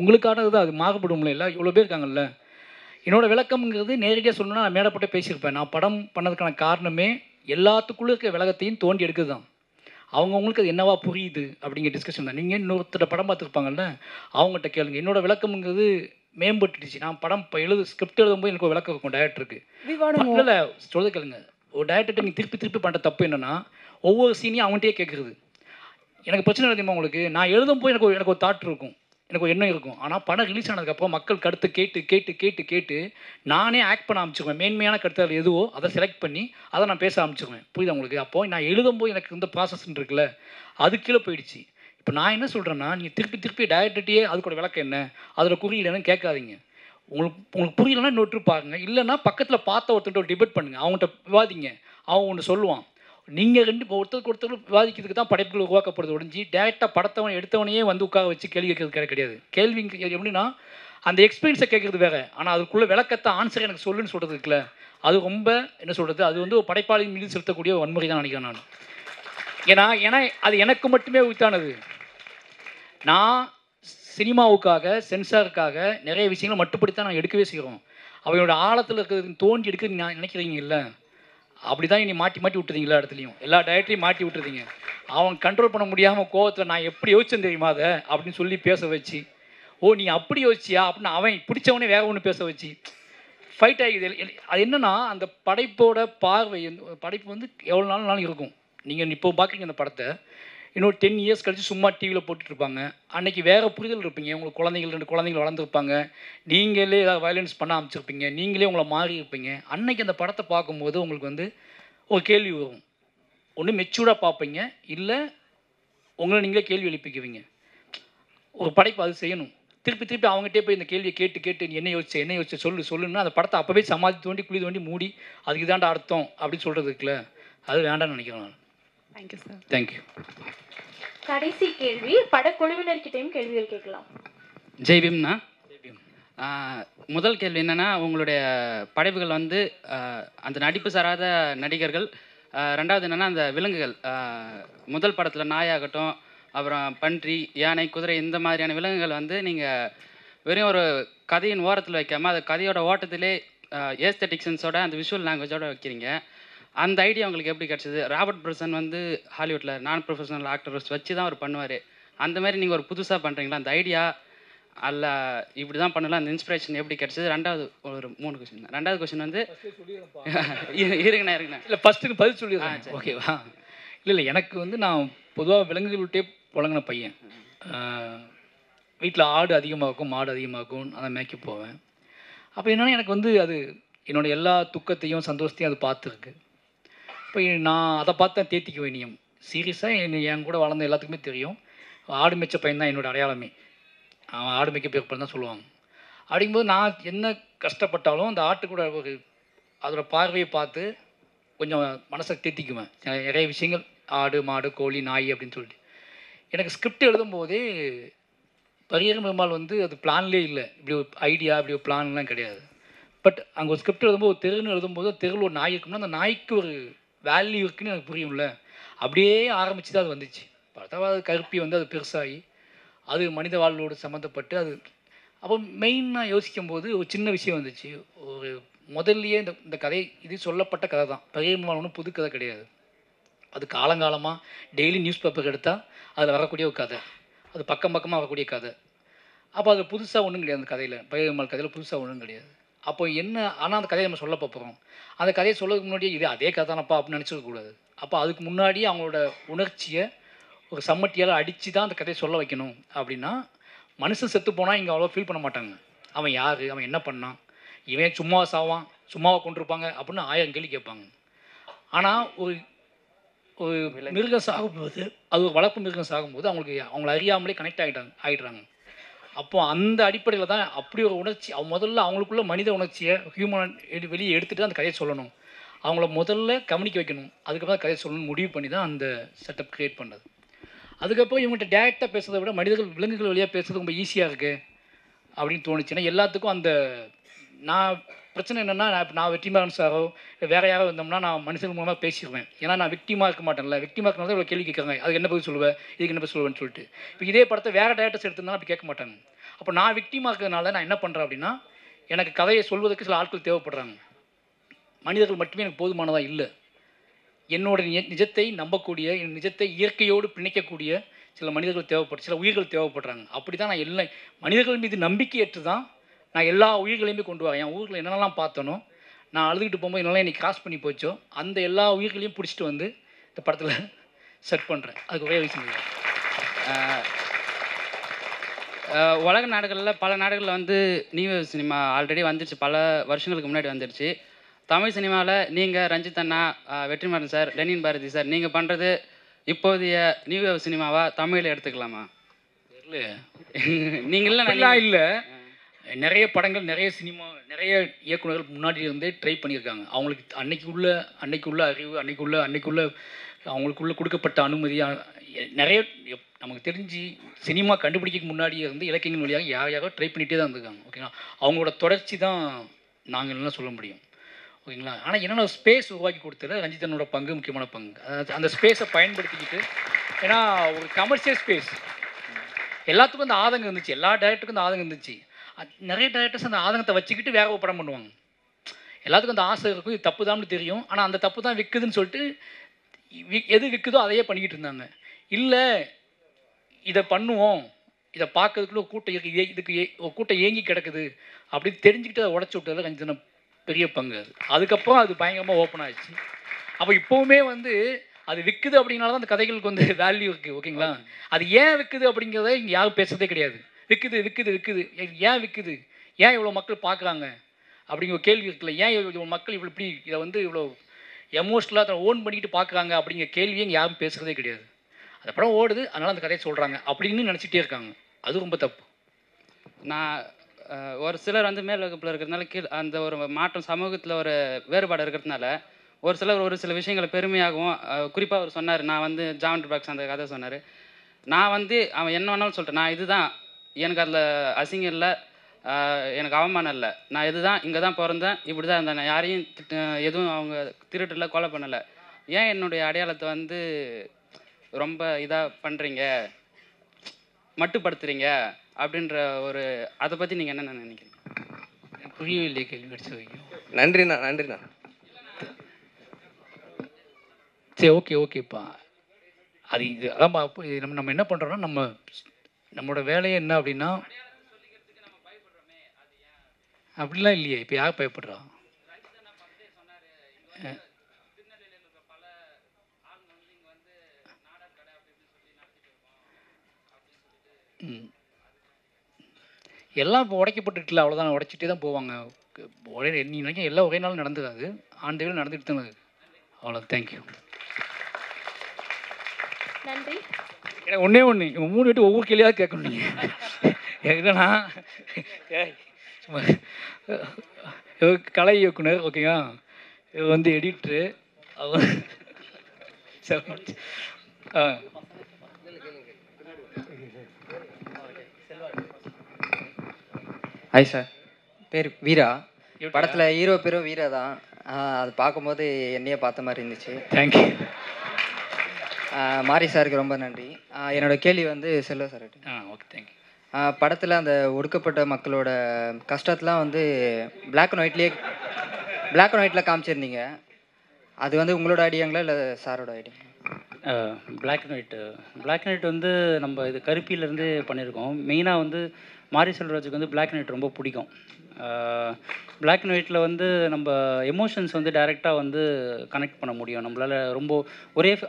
உங்களுக்கானது அது மாறுபடும்ல. இல்லை இவ்வளோ பேர் இருக்காங்கல்ல. என்னோட விளக்கம்ங்கிறது நேரடியாக சொல்லணும்னா நான் மேடப்பட்டு பேசியிருப்பேன். நான் படம் பண்ணதுக்கான காரணமே எல்லாத்துக்குள்ளே இருக்க விளக்கத்தையும் தோண்டி எடுக்குது தான். அவங்கவுங்களுக்கு அது என்னவா புரியுது அப்படிங்கிற டிஸ்கஷன் தான். நீங்கள் இன்னொருத்தர படம் பார்த்துருப்பாங்கல்ல, அவங்ககிட்ட கேளுங்க. என்னோட விளக்கம்ங்கிறது மேம்பட்டுடுச்சு. நான் படம் ஸ்கிரிப்ட் எழுதும்போது எனக்கு ஒரு விளக்கம் இருக்கும் டேரக்டருக்கு. இல்லை சொல்ல கேளுங்க. ஒரு டேரக்டர்கிட்ட நீங்கள் திருப்பி பண்ணுற தப்பு என்னென்னா ஒவ்வொரு சீனையும் அவன்கிட்டயே கேட்குறது. எனக்கு பிரச்சனை தெரியுமா உங்களுக்கு? நான் எழுதும்போது எனக்கு ஒரு தாட் இருக்கும், எனக்கு ஒரு எண்ணம் இருக்கும். ஆனால் படம் ரிலீஸ் ஆனதுக்கப்புறம் மக்கள் கருத்து கேட்டு நானே ஆக்ட் பண்ண ஆரம்பிச்சிருவேன். மேன்மையான கருத்து அதில் எதுவோ அதை செலக்ட் பண்ணி அதை நான் பேச ஆரம்பிச்சிருவேன். புரியுது உங்களுக்கு? அப்போது நான் எழுதும்போது எனக்கு இந்த ப்ராசஸ்ன்னு இருக்குல்ல, அது கீழே போயிடுச்சு. இப்போ நான் என்ன சொல்கிறேன்னா, நீங்கள் திருப்பி டைரக்டர்கிட்டயே அதுக்கூட விளக்கம் என்ன, அதில் குறியீடு என்னன்னு கேட்காதீங்க. உங்களுக்கு புரியலன்னா இன்னொரு பாருங்க. இல்லைன்னா பக்கத்தில் பார்த்த ஒருத்தர்கிட்ட ஒரு டிபேட் பண்ணுங்கள், அவங்கள்ட்ட விவாதிங்க. அவன் ஒன்று சொல்லுவான். நீங்கள் ஒருத்தருக்கு விவாதிக்கிறதுக்கு தான் படைப்புகள் உருவாக்கப்படுறது ஒழிஞ்சு டேரெக்டாக படத்தவன் எடுத்தவனையே வந்து உட்கார வச்சு கேள்வி கேட்கறது கிடையாது. கேள்வி எப்படின்னா அந்த எக்ஸ்பீரியன்ஸை கேட்குறது வேறு. ஆனால் அதுக்குள்ளே விளக்கத்தை ஆன்சர் எனக்கு சொல்லுன்னு சொல்கிறது இருக்குல்ல, அது ரொம்ப என்ன சொல்கிறது, அது வந்து ஒரு படைப்பாளியின் மீது செலுத்தக்கூடிய வன்முறை தான் நினைக்கிறேன் நான். ஏன்னா அது எனக்கு மட்டுமே உரித்தானது. நான் சினிமாவுக்காக சென்சாருக்காக நிறைய விஷயங்களை மட்டுப்படுத்தி நான் எடுக்கவே செய்கிறோம். அவையோட ஆழத்தில் இருக்கிறது தோண்டி எடுக்கிறது நான் நினைக்கிறீங்க இல்லை? அப்படி தான் நீ மாட்டி விட்டுறீங்க. எல்லா இடத்துலையும் எல்லா டயட்டையும் மாட்டி விட்டுறீங்க. அவன் கண்ட்ரோல் பண்ண முடியாமல் கோவத்தில் நான் எப்படி யோசிச்சேன் தெரியுமா அதை அப்படின்னு சொல்லி பேச வச்சு, ஓ நீ அப்படி யோசிச்சியா அப்படின்னு அவன் பிடிச்சவனே வேற ஒன்று பேச வச்சு ஃபைட் ஆகிடுது. அது என்னென்னா அந்த படைப்போட பார்வை, படைப்பு வந்து எவ்வளோ நாளும் இருக்கும். நீங்கள் இப்போ பார்க்குறீங்க அந்த படத்தை, இன்னொரு 10 இயர்ஸ் கழிச்சு சும்மா டிவியில் போட்டுட்ருப்பாங்க. அன்றைக்கி வேறு புரிதல் இருப்பீங்க. உங்களுக்கு 2 குழந்தைகள் வளர்ந்துருப்பாங்க. நீங்களே ஏதாவது வயலன்ஸ் பண்ண ஆரம்பிச்சிருப்பீங்க. நீங்களே உங்களை மாறி இருப்பீங்க. அன்றைக்கி அந்த படத்தை பார்க்கும்போது உங்களுக்கு வந்து ஒரு கேள்வி வரும். ஒன்று மெச்சூர்டாக பார்ப்பீங்க, இல்லை உங்களை நீங்களே கேள்வி எழுப்பிக்குவீங்க. ஒரு படைப்பு அது செய்யணும். திருப்பி அவங்ககிட்டே போய் இந்த கேள்வியை கேட்டு நீ என்ன யோசிச்ச சொல்லுன்னா அந்த படத்தை அப்போவே சமாதி தோண்டி குழி தோண்டி மூடி அதுக்கு தாண்டா அர்த்தம் அப்படின்னு சொல்கிறது இருக்குல்ல, அது வேண்டாம்னு நினைக்கிறேன் நான். Thank you sir. தேங்க்யூ. கடைசி கேள்வி, படக்குழுவினர்கிட்டையும் கேள்விகள் கேட்கலாம். ஜெய்பீம்னா, முதல் கேள்வி என்னென்னா, உங்களுடைய படைப்புகள் வந்து அந்த நடிப்பு சாராத நடிகர்கள், ரெண்டாவது என்னென்னா அந்த விலங்குகள், முதல் படத்தில் நாயாகட்டும், அப்புறம் பன்றி, யானை, குதிரை, இந்த மாதிரியான விலங்குகள் வந்து நீங்கள் வெறும் ஒரு கதையின் ஓரத்தில் வைக்காமல் அது கதையோட ஓட்டத்திலே ஏஸ்தட்டிக் சென்ஸோட அந்த விஷுவல் லாங்குவேஜோட வைக்கிறீங்க. அந்த ஐடியா உங்களுக்கு எப்படி கிடச்சிது? ராபர்ட் பிரசன் வந்து ஹாலிவுட்டில் நான் ப்ரொஃபஷனல் ஆக்டர்ஸ் வச்சு தான் அவர் பண்ணுவார். அந்த மாதிரி நீங்கள் ஒரு புதுசாக பண்ணுறீங்களா? அந்த ஐடியா அல்ல இப்படி தான் பண்ணலாம், அந்த இன்ஸ்பிரேஷன் எப்படி கிடச்சிது? ரெண்டாவது ஒரு 3 கொஸ்டின். ரெண்டாவது கொஸ்டின் வந்து இருங்கண்ணா இல்லை ஃபஸ்ட்டுக்கு பதில் சொல்லிடுறேன். ஓகேவா? இல்லை எனக்கு வந்து நான் பொதுவாக விலங்குகள் விட்டே புழங்கின பையன். வீட்டில் ஆடு அதிகமாக இருக்கும், மாடு அதிகமாக இருக்கும், அதை மேய்க்க போவேன். அப்போ என்னென்னா எனக்கு வந்து அது என்னோடய எல்லா துக்கத்தையும் சந்தோஷத்தையும் அது பார்த்துருக்கு. இப்போ நான் அதை பார்த்து தான் தேத்திக்க வேண்டியம். சீரியஸாக என் கூட வளர்ந்த எல்லாத்துக்குமே தெரியும், ஆடு மேய்ச்ச பையன் தான் என்னோடய அடையாளமே. அவன் ஆடு மேய்க்க போய் தான் சொல்லுவாங்க. அப்படிங்கும்போது நான் என்ன கஷ்டப்பட்டாலும் அந்த ஆட்டு கூட ஒரு அதோடய பார்வையை பார்த்து கொஞ்சம் மனசை தேத்திக்குவேன். நிறைய விஷயங்கள் ஆடு மாடு கோழி நாய் அப்படின்னு சொல்லிட்டு. எனக்கு ஸ்கிரிப்ட் எழுதும்போதே பரியேறும் பெருமாள் வந்து அது பிளான்லேயே இல்லை, இப்படி ஒரு ஐடியா இப்படி ஒரு பிளான்லாம் கிடையாது. பட் அங்கே ஒரு ஸ்கிரிப்ட் எழுதும்போது ஒரு தெருன்னு எழுதும்போது தெருவில் ஒரு நாய் இருக்குன்னா அந்த நாய்க்கு ஒரு வேல்யூ இருக்குன்னு எனக்கு புரியும்ல. அப்படியே ஆரம்பித்து தான் அது வந்துச்சு. பார்த்தா அது கருப்பி வந்து அது பெருசாகி அது மனித வாழ்வோடு சம்மந்தப்பட்டு அது அப்போ மெயினாக யோசிக்கும்போது ஒரு சின்ன விஷயம் வந்துச்சு. ஒரு முதல்லையே இந்த கதை இது சொல்லப்பட்ட கதை தான். பரியேறும் பெருமாள் ஒன்றும் புது கதை கிடையாது. அது காலங்காலமாக டெய்லி நியூஸ் பேப்பர் எடுத்தால் அதில் வரக்கூடிய ஒரு கதை, அது பக்கம் பக்கமாக வரக்கூடிய கதை. அப்போ அது புதுசாக ஒன்றும் கிடையாது. அந்த கதையில் பரியேறும் பெருமாள் கதையில் புதுசாக ஒன்றும் கிடையாது. அப்போ என்ன, ஆனால் அந்த கதையை நம்ம சொல்ல போகிறோம். அந்த கதையை சொல்லதுக்கு முன்னாடியே இது அதே கதை தானப்பா அப்படின்னு நினச்சிக்கக்கூடாது. அப்போ அதுக்கு முன்னாடியே அவங்களோட உணர்ச்சியை ஒரு சம்மட்டியால் அடித்து தான் அந்த கதையை சொல்ல வைக்கணும். அப்படின்னா மனுஷன் செத்து போனால் இங்கே அவ்வளோ ஃபீல் பண்ண மாட்டாங்க. அவன் யார், அவன் என்ன பண்ணான், இவன் சும்மாவா சாவான், சும்மாவை கொண்டிருப்பாங்க அப்படின்னு 1000 கேள்வி கேட்பாங்க. ஆனால் ஒரு ஒரு மிருகம் சாகும்போது, அது ஒரு வளர்ப்பு மிருகம் சாகும்போது அவங்கள அறியாமலே கனெக்ட் ஆகிடுறாங்க. அப்போது அந்த அடிப்படையில் தான் அப்படி ஒரு உணர்ச்சி முதல்ல அவங்களுக்குள்ள மனித உணர்ச்சியை ஹியூமன் வெளியே எடுத்துகிட்டு அந்த கதையை சொல்லணும். அவங்கள முதல்ல கவனிக்க வைக்கணும். அதுக்கப்புறம் கதையை சொல்லணும்னு முடிவு பண்ணி தான் அந்த செட்டப் க்ரியேட் பண்ணது. அதுக்கப்புறம் இவங்கள்ட்ட டேரெக்டாக பேசுறதை விட விலங்குகள் வழியாக பேசுறது ரொம்ப ஈஸியாக இருக்குது அப்படின்னு தோணுச்சுன்னா எல்லாத்துக்கும் அந்த நான் பிரச்சனை என்னென்னா நான் வெற்றிமாறன் சாரோ வேறு யாரோ இருந்தோம்னா நான் மனுஷன் மூலமாக பேசிடுவேன். ஏன்னா நான் விக்டிமாக இருக்க மாட்டேன்ல. விக்டிமாக இருக்கிறது இவ்வளோ கேள்வி கேட்குறாங்க, அதுக்கு என்ன பதில் சொல்லுவேன், இதுக்கு என்ன பதில் சொல்லுவேன்னு சொல்லிட்டு. இப்போ இதே படத்தை வேறு டேரக்டர்ஸ் எடுத்திருந்தாலும் அப்படி கேட்க மாட்டாங்க. அப்போ நான் விக்டிமாக இருக்கிறதுனால நான் என்ன பண்ணுறேன் அப்படின்னா, எனக்கு கதையை சொல்வதற்கு சில ஆட்கள் தேவைப்படுறாங்க. மனிதர்கள் மட்டுமே எனக்கு போதுமானதாக இல்லை. என்னோட நிஜத்தை நம்பக்கூடிய, என் நிஜத்தை இயற்கையோடு பிணைக்கக்கூடிய சில மனிதர்கள் சில உயிர்கள் தேவைப்படுறாங்க. அப்படி தான் நான் எல்லாம் மனிதர்கள் மீது நம்பிக்கையற்று தான் நான் எல்லா உயிர்களையுமே கொண்டு வரேன். என் ஊரில் என்னென்னலாம் பார்த்தனோ, நான் அழுதுகிட்டு போகும்போது என்னெல்லாம் என்னை கிராஸ் பண்ணி போச்சோ அந்த எல்லா உயிர்களையும் பிடிச்சிட்டு வந்து இந்த படத்தில் செட் பண்ணுறேன். அதுக்கு ஒரே விஷயம் இல்லை. உலக நாடுகளில் பல நாடுகளில் வந்து நியூ சினிமா ஆல்ரெடி வந்துடுச்சு, பல வருஷங்களுக்கு முன்னாடி வந்துடுச்சு. தமிழ் சினிமாவில் நீங்கள் ரஞ்சித் அண்ணா, வெற்றிமாறன் சார், லெனின் பாரதி சார், நீங்கள் பண்ணுறது இப்போதைய நியூ சினிமாவா தமிழில் எடுத்துக்கலாமா? இல்லை நீங்கள் இல்லை நிறைய படங்கள் நிறைய சினிமா நிறைய இயக்குநர்கள் முன்னாடி இருந்தே ட்ரை பண்ணியிருக்காங்க. அவங்களுக்கு அன்னைக்குள்ள அறிவு அன்னைக்குள்ள அவங்களுக்குள்ள கொடுக்கப்பட்ட அனுமதி நிறைய நமக்கு தெரிஞ்சு சினிமா கண்டுபிடிக்க முன்னாடியே இருந்து இலக்கியங்கள் வழியாக யாரோ ட்ரை பண்ணிகிட்டே தான் இருந்திருக்காங்க. ஓகேங்களா, அவங்களோட தொடர்ச்சி தான் நாங்கள் என்ன சொல்ல முடியும். ஓகேங்களா, ஆனால் என்னென்ன ஸ்பேஸ் உருவாக்கி கொடுத்தது ரஞ்சித்தனோட பங்கு முக்கியமான பங்கு. அந்த ஸ்பேஸை பயன்படுத்திக்கிட்டு, ஏன்னா ஒரு கமர்ஷியல் ஸ்பேஸ் எல்லாத்துக்கும் அந்த ஆதங்கம் இருந்துச்சு, எல்லா டைரக்டருக்கும் அந்த ஆதங்கம் இருந்துச்சு. நிறைய டைரக்டர்ஸ் அந்த ஆதங்கத்தை வச்சுக்கிட்டு வேற ஒரு படம் பண்ணுவாங்க. எல்லாத்துக்கும் அந்த ஆசை இருக்கும், இது தப்பு தான் தெரியும், ஆனால் அந்த தப்பு தான் விற்குதுன்னு சொல்லிட்டு எது விற்குதோ அதையே பண்ணிக்கிட்டு இருந்தாங்க. இல்லை இதை பண்ணுவோம், இதை பார்க்கறதுக்குள்ள ஒரு கூட்டம் இருக்குது, இதுக்கு ஒரு கூட்டம் ஏங்கி கிடக்குது அப்படின்னு தெரிஞ்சுக்கிட்டு அதை உடச்சி விட்டதில் கொஞ்சம் பெரிய பங்கு அது. அதுக்கப்புறம் அது பயங்கரமாக ஓப்பன் ஆகிடுச்சு. அப்போ இப்போவுமே வந்து அது விற்குது அப்படின்னால தான் அந்த கதைகளுக்கு வந்து வேல்யூ இருக்குது. ஓகேங்களா, அது ஏன் விற்குது அப்படிங்கிறத இங்கே யாரும் பேசுறதே கிடையாது. விற்குது ஏன் விற்குது, ஏன் இவ்வளோ மக்கள் பார்க்குறாங்க அப்படிங்கிற ஒரு கேள்வி இருக்குல்ல. ஏன் இவ்வளோ மக்கள் இப்படி இதை வந்து இவ்வளோ எமோஷ்னலாக அதை ஓன் பண்ணிக்கிட்டு பார்க்குறாங்க அப்படிங்கிற கேள்வியை இங்கே யாரும் பேசுகிறதே கிடையாது. அந்த படம் ஓடுது, அதனால் அந்த கதையை சொல்கிறாங்க அப்படின்னு நினச்சிட்டே இருக்காங்க. அது ரொம்ப தப்பு. நான் ஒரு சிலர் வந்து மேல் வகுப்பில் இருக்கிறதுனால அந்த ஒரு மாற்றம் சமூகத்தில் ஒரு வேறுபாடு இருக்கிறதுனால ஒரு சிலர் ஒரு சில விஷயங்களை பெருமையாகவும், குறிப்பாக அவர் சொன்னார், நான் வந்து ஜாமெட்ரி பாக்ஸ் அந்த கதை சொன்னார். நான் வந்து அவன் என்ன வேணாலும் சொல்லிட்டேன், நான் இதுதான், எனக்கு அதில் அசிங்கம் இல்லை, எனக்கு அவமானம் இல்லை, நான் இதுதான், இங்கே தான் பிறந்தேன், இப்படி தான் இருந்தேன், நான் யாரையும் எதுவும் அவங்க திருட்டில் கொலை பண்ணலை, ஏன் என்னுடைய அடையாளத்தை வந்து ரொம்ப இதாக பண்ணுறீங்க, மட்டுப்படுத்துகிறீங்க அப்படின்ற ஒரு அதை பற்றி நீங்கள் என்ன நினைக்கிறீங்க? புரியவில்லை கேள்வி அடிச்சு வைக்கும். நன்றிண்ணா. சரி, ஓகேப்பா. அது இது அதான் நம்ம என்ன பண்ணுறோன்னா, நம்மளோட வேலையை என்ன அப்படின்னா, அப்படிலாம் இல்லையே. இப்போ யார் பயப்படுறா? எல்லாம் இப்போ உடைக்கப்பட்டுட்டுல, அவ்வளோதான், உடைச்சிட்டே தான் போவாங்க. நீ நினைக்க எல்லாம் ஒரே நாள் நடந்துடாது, ஆண்டுகள் நடந்துட்டு தான் இருக்குது. அவ்வளோ. தேங்க்யூ. நன்றி. எனக்கு ஒன்றே 3 பேட்டு ஒவ்வொரு கேள்வியாக கேட்கணும் நீங்கள். இல்லைண்ணா சும்மா கலை இயக்குனர், ஓகேங்களா, வந்து எடிட்ரு, ஹாய் சார், பேர் வீரா. படத்தில் ஹீரோ பேரும் வீரா தான். அது பார்க்கும்போது என்னையே பார்த்த மாதிரி இருந்துச்சு. தேங்க்யூ. மாரி சாருக்கு ரொம்ப நன்றி. என்னோட கேள்வி வந்து செல்வ சார். Okay, thank you. படத்தில் அந்த ஒடுக்கப்பட்ட மக்களோட கஷ்டத்தெலாம் வந்து பிளாக் அண்ட் ஒயிட்டில் காமிச்சிருந்தீங்க. அது வந்து உங்களோட ஐடியாங்களா இல்லை சாரோட ஐடியா? பிளாக் அண்ட் ஒயிட் வந்து நம்ம இது கருப்பியிலேருந்து பண்ணியிருக்கோம். மெயினாக வந்து மாரி செல்வராஜுக்கு வந்து பிளாக் அண்ட் ஒயிட் ரொம்ப பிடிக்கும். பிளாக் அண்ட் ஒயிட்டில் வந்து நம்ம எமோஷன்ஸ் வந்து டைரெக்டாக வந்து கனெக்ட் பண்ண முடியும் நம்மளால். ரொம்ப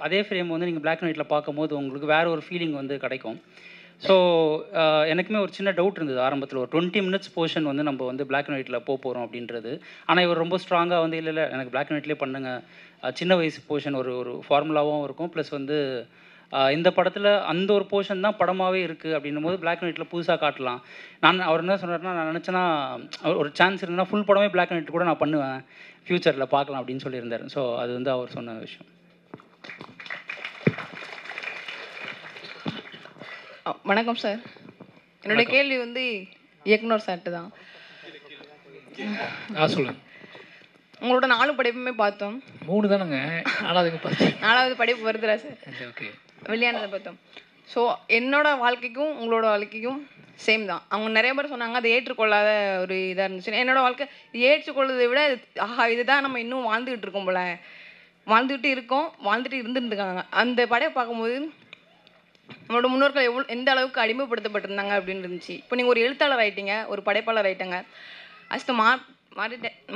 அதே ஃப்ரேம் வந்து நீங்கள் பிளாக் அண்ட் ஒயிட்டில் பார்க்கும்போது உங்களுக்கு வேறு ஒரு ஃபீலிங் வந்து கிடைக்கும். ஸோ எனக்குமே ஒரு சின்ன டவுட் இருந்தது ஆரம்பத்தில். ஒரு 20 மினிட்ஸ் போர்ஷன் வந்து நம்ம வந்து பிளாக் அண்ட் ஒயிட்டில் போகிறோம் அப்படின்றது. ஆனால் இவர் ரொம்ப ஸ்ட்ராங்காக வந்து இல்லை எனக்கு பிளாக் அண்ட் ஒயிட்லேயே பண்ணுங்கள், சின்ன வயசு போர்ஷன் ஒரு ஃபார்முலாவும் இருக்கும். ப்ளஸ் வந்து இந்த படத்தில் அந்த ஒரு போர்ஷன் தான் படமாகவே இருக்குது அப்படின்னும் போது பிளாக் அண்ட் ஒயிட்டில் புதுசாக காட்டலாம். அவர் என்ன சொன்னார்னா, நான் நினச்சேன்னா ஒரு சான்ஸ் இருந்ததுன்னா ஃபுல் படமே பிளாக் அண்ட் ஒயிட் கூட நான் பண்ணுவேன், ஃப்யூச்சரில் பார்க்கலாம் அப்படின்னு சொல்லியிருந்தார். ஸோ அது வந்து அவர் சொன்ன விஷயம். வணக்கம் சார். என்னோட கேள்வி வந்து இயக்குனர் சார்ட்டு தான். சொல்லுங்கள். உங்களோட 4 படைப்புமே பார்த்தோம். 3 தானேங்க, 4வது படைப்பு வருதுரா சார்? ஓகே, வெளியானதை பார்த்தோம். ஸோ என்னோட வாழ்க்கைக்கும் உங்களோட வாழ்க்கைக்கும் சேம் தான். அவங்க நிறைய பேர் சொன்னாங்க அதை ஏற்றுக்கொள்ளாத ஒரு இதாக இருந்துச்சு. என்னோடய வாழ்க்கை ஏற்றுக்கொள்வதை விட இதுதான் நம்ம இன்னும் வாழ்ந்துக்கிட்டு இருக்கோம் போல, வாழ்ந்துட்டு இருந்துருக்காங்க. அந்த படையை பார்க்கும்போது நம்மளோட முன்னோர்கள் எந்த அளவுக்கு அடிமைப்படுத்தப்பட்டிருந்தாங்க அப்படின்னு இருந்துச்சு. இப்போ நீங்கள் ஒரு எழுத்தாளர் ஆகிட்டீங்க, ஒரு படைப்பாளர் ஆகிட்டாங்க. அஸ்து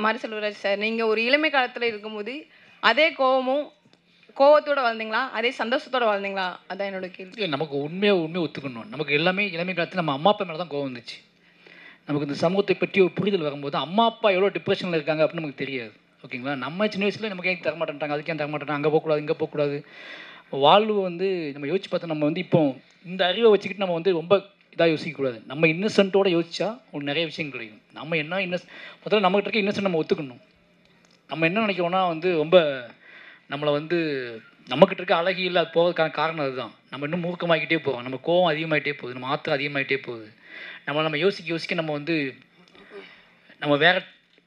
மாரி செல்வராஜ் சார், நீங்கள் ஒரு இளமை காலத்தில் இருக்கும்போது அதே கோவத்தோடு வாழ்ந்தீங்களா, அதே சந்தோஷத்தோடு வாழ்ந்தீங்களா? அதான் என்னோட கேள்வி. இல்லை, நமக்கு உண்மையாக ஒத்துக்கணும். நமக்கு எல்லாமே இளமை காலத்தில் நம்ம அம்மா அப்பா மேலே தான் கோவம் வந்துச்சு. நமக்கு இந்த சமூகத்தை பற்றி ஒரு புரிதல் வரும்போது அம்மா அப்பா எவ்வளோ டிப்ரெஷனில் இருக்காங்க அப்படின்னு நமக்கு தெரியாது. ஓகேங்களா? நம்ம சின்ன வயசில் நமக்கு ஏன் தரமாட்டேன்ட்டாங்க, அதுக்கு ஏன் தரமாட்டேன், அங்கே போகக்கூடாது இங்கே போகக்கூடாது. வாழ்வு வந்து நம்ம யோசிச்சு பார்த்தா நம்ம வந்து இப்போ இந்த அறிவை வச்சுக்கிட்டு நம்ம வந்து ரொம்ப இதாக யோசிக்கக்கூடாது. நம்ம இன்னசென்ட்டோடு யோசிச்சா ஒரு நிறைய விஷயம் கிடைக்கும். நம்ம என்ன முதல்ல நம்மகிட்ட இருக்க இன்னசென்ட் நம்ம ஒத்துக்கணும். நம்ம என்ன நினைக்கிறோன்னா வந்து ரொம்ப நம்மளை வந்து நம்மக்கிட்ட இருக்க அழகி இல்லை அது போகிறதுக்கான காரணம் அதுதான். நம்ம இன்னும் மூர்க்கமாகிட்டே போகிறோம், நம்ம கோவம் அதிகமாகிட்டே போகுது, நம்ம ஆத்திரம் அதிகமாகிட்டே போகுது. நம்ம யோசிக்க நம்ம வந்து நம்ம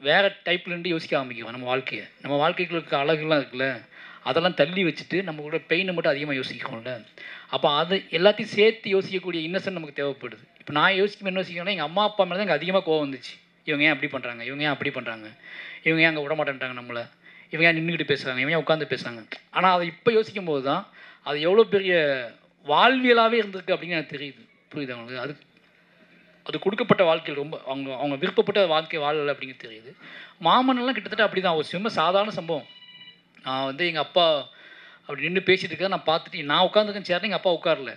வேறு டைப்லேருந்து யோசிக்க ஆரம்பிக்கிறோம். நம்ம வாழ்க்கைக்குள்ள இருக்க அழகுலாம் இருக்குல்ல, அதெல்லாம் தள்ளி வச்சுட்டு நம்மளோட பெயினை மட்டும் அதிகமாக யோசிக்கிறோம்ல. அப்போ அது எல்லாத்தையும் சேர்த்து யோசிக்கக்கூடிய இன்னசென்ட் நமக்கு தேவைப்படுது. இப்போ நான் என்ன யோசிக்கிறேன்னா, எங்கள் அம்மா அப்பா மேலே தான் எனக்கு அதிகமாக கோவம் வந்துச்சு. இவங்க ஏன் அப்படி பண்ணுறாங்க, இவங்க ஏன் அப்படி பண்ணுறாங்க, இவங்க ஏன் அங்கே விட மாட்டேன்ட்டாங்க நம்மளை, இவங்க ஏன் நின்றுக்கிட்டு பேசுகிறாங்க, இவங்க ஏன் உட்காந்து பேசுகிறாங்க. ஆனால் அதை இப்போ யோசிக்கும் போது தான் அது எவ்வளோ பெரிய வாழ்வியலாகவே இருந்திருக்கு அப்படின்னு எனக்கு தெரியுது. புரியுது அவங்களுக்கு? அது கொடுக்கப்பட்ட வாழ்க்கையில் ரொம்ப அவங்க விருப்பப்பட்ட வாழ்க்கை வாழலை அப்படிங்கிறது தெரியுது. மாமன்னெல்லாம் கிட்டத்தட்ட அப்படி தான். ஒரு ரொம்ப சாதாரண சம்பவம். நான் வந்து எங்கள் அப்பா அப்படி நின்று பேசிகிட்டு இருக்கேன், நான் பார்த்துட்டு நான் உட்காந்துருக்கேன் சேர்ந்து, எங்கள் அப்பா உட்காரல.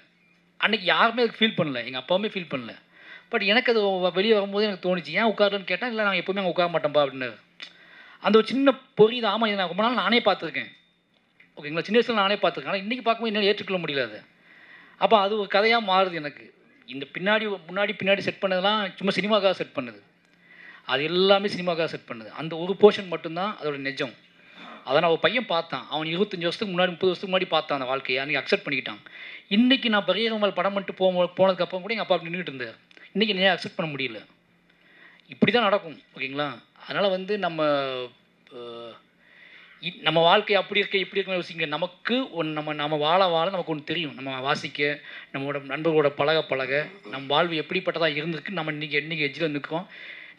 அன்றைக்கி யாருமே அதுக்கு ஃபீல் பண்ணல, எங்கள் அப்பாவுமே ஃபீல் பண்ணல. பட் எனக்கு அது வெளியே வரும்போது எனக்கு தோணுச்சு, ஏன் உட்காரலன்னு கேட்டேன். இல்லை, நான் எப்போவுமே அங்கே உட்கார மாட்டேன்ப்பா அப்படின்னாரு. அந்த ஒரு சின்ன பொறியுது. ஆமாம், இதை நான் ரொம்ப நாள் நானே பார்த்துருக்கேன். ஓகேங்களா? சின்ன வயசில் நானே பார்த்துருக்கேன். ஆனால் இன்றைக்கி பார்க்கும்போது என்னால் ஏற்றுக்கொள்ள முடியல அது. அப்போ அது ஒரு கதையாக மாறுது எனக்கு. இந்த பின்னாடி செட் பண்ணதெல்லாம் சும்மா சினிமாக்காக செட் பண்ணுது. அது எல்லாமே சினிமாக்காக செட் பண்ணுது. அந்த ஒரு போர்ஷன் மட்டும்தான் அதோட நிஜம். அதை நான் ஒரு பையன் பார்த்தான். அவன் 25 வருஷத்துக்கு முன்னாடி 30 வருஷத்துக்கு முன்னாடி பார்த்தான் அந்த வாழ்க்கையை. அன்றைக்கி அக்செப்ட் பண்ணிக்கிட்டான். இன்றைக்கி நான் பரியரமல் படம் பண்ணிட்டு போனதுக்கப்புறம் கூட எங்கள் அப்பா நின்றுட்டு இருந்தார். இன்றைக்கி நீ அக்செப்ட் பண்ண முடியல. இப்படி தான் நடக்கும். ஓகேங்களா? அதனால் வந்து நம்ம வாழ்க்கை அப்படி இப்படி இருக்க யோசிங்க. நமக்கு நம்ம வாழ நமக்கு ஒன்று தெரியும். நம்ம வாசிக்க, நம்மளோட நண்பர்களோட பழக நம்ம வாழ்வு எப்படிப்பட்டதாக இருந்திருக்கு. நம்ம இன்றைக்கி எஜ்ஜில் நிற்கிறோம்.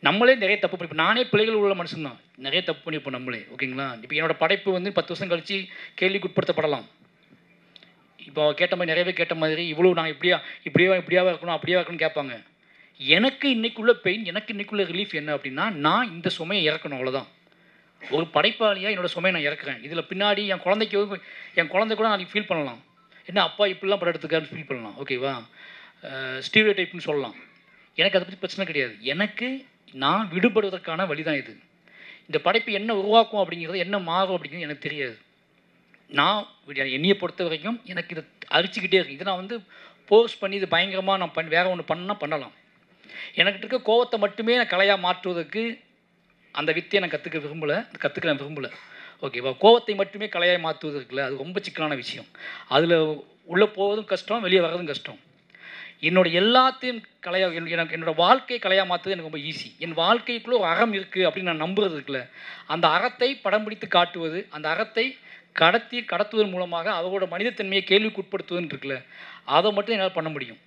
நம்மளே நிறைய தப்பு பண்ணி, இப்போ நானே பிள்ளைகள் உள்ள மனுஷன் தான், நிறைய தப்பு பண்ணிப்போம் நம்மளே. ஓகேங்களா? இப்போ என்னோடய படைப்பு வந்து 10 வருஷம் கழித்து கேள்விக்குட்படுத்தப்படலாம். இப்போ கேட்ட மாதிரி நிறைய பேர் கேட்ட மாதிரி இவ்வளோ நான் இப்படியாவே இருக்கணும் அப்படியே இருக்கணும்னு கேட்பாங்க. எனக்கு இன்றைக்குள்ள பெயின், எனக்கு இன்றைக்குள்ள ரிலீஃப் என்ன அப்படின்னா, நான் இந்த சுமையை இறக்கணும், அவ்வளோதான். ஒரு படைப்பாளியாக என்னோடய சுமையை நான் இறக்குறேன். இதில் பின்னாடி என் குழந்தை கூட நான் ஃபீல் பண்ணலாம். என்ன அப்பா இப்படிலாம் படம் எடுத்துக்கான்னு ஃபீல் பண்ணலாம். ஓகேவா? ஸ்டீரியோ டைப்னு சொல்லலாம். எனக்கு அதை பற்றி பிரச்சனை கிடையாது. எனக்கு நான் விடுபடுவதற்கான வழி தான் இது. இந்த படைப்பு என்ன உருவாக்கும் அப்படிங்கிறது, என்ன மாறும் அப்படிங்கிறது எனக்கு தெரியாது. நான் என்னையை பொறுத்த வரைக்கும் எனக்கு இதை அரிச்சிக்கிட்டே இருக்கு. இதை நான் வந்து போஸ்ட் பண்ணி இது பயங்கரமாக நான் வேறு ஒன்று பண்ணலாம். எனக்கிட்ட இருக்க கோவத்தை மட்டுமே நான் கலையாக மாற்றுவதற்கு அந்த வித்தையை நான் கற்றுக்க விரும்பலை. ஓகேவா? கோவத்தை மட்டுமே கலையாய் மாற்றுவது இருக்குல்ல, அது ரொம்ப சிக்கலான விஷயம். அதில் உள்ளே போவதும் கஷ்டம், வெளியே வர்றதும் கஷ்டம். என்னோட எல்லாத்தையும் எனக்கு என்னோடய வாழ்க்கையை கலையாக மாற்றுறது எனக்கு ரொம்ப ஈஸி. என் வாழ்க்கைக்குள்ளே ஒரு அறம் இருக்குது அப்படின்னு நான் நம்புறது இருக்குல்ல, அந்த அறத்தை படம் பிடித்து காட்டுவது, அந்த அறத்தை கடத்துவதன் மூலமாக அவரோட மனிதத்தன்மையை கேள்விக்குட்படுத்துவதுன்னு இருக்குல்ல, அதை மட்டும் என்னால் பண்ண முடியும்.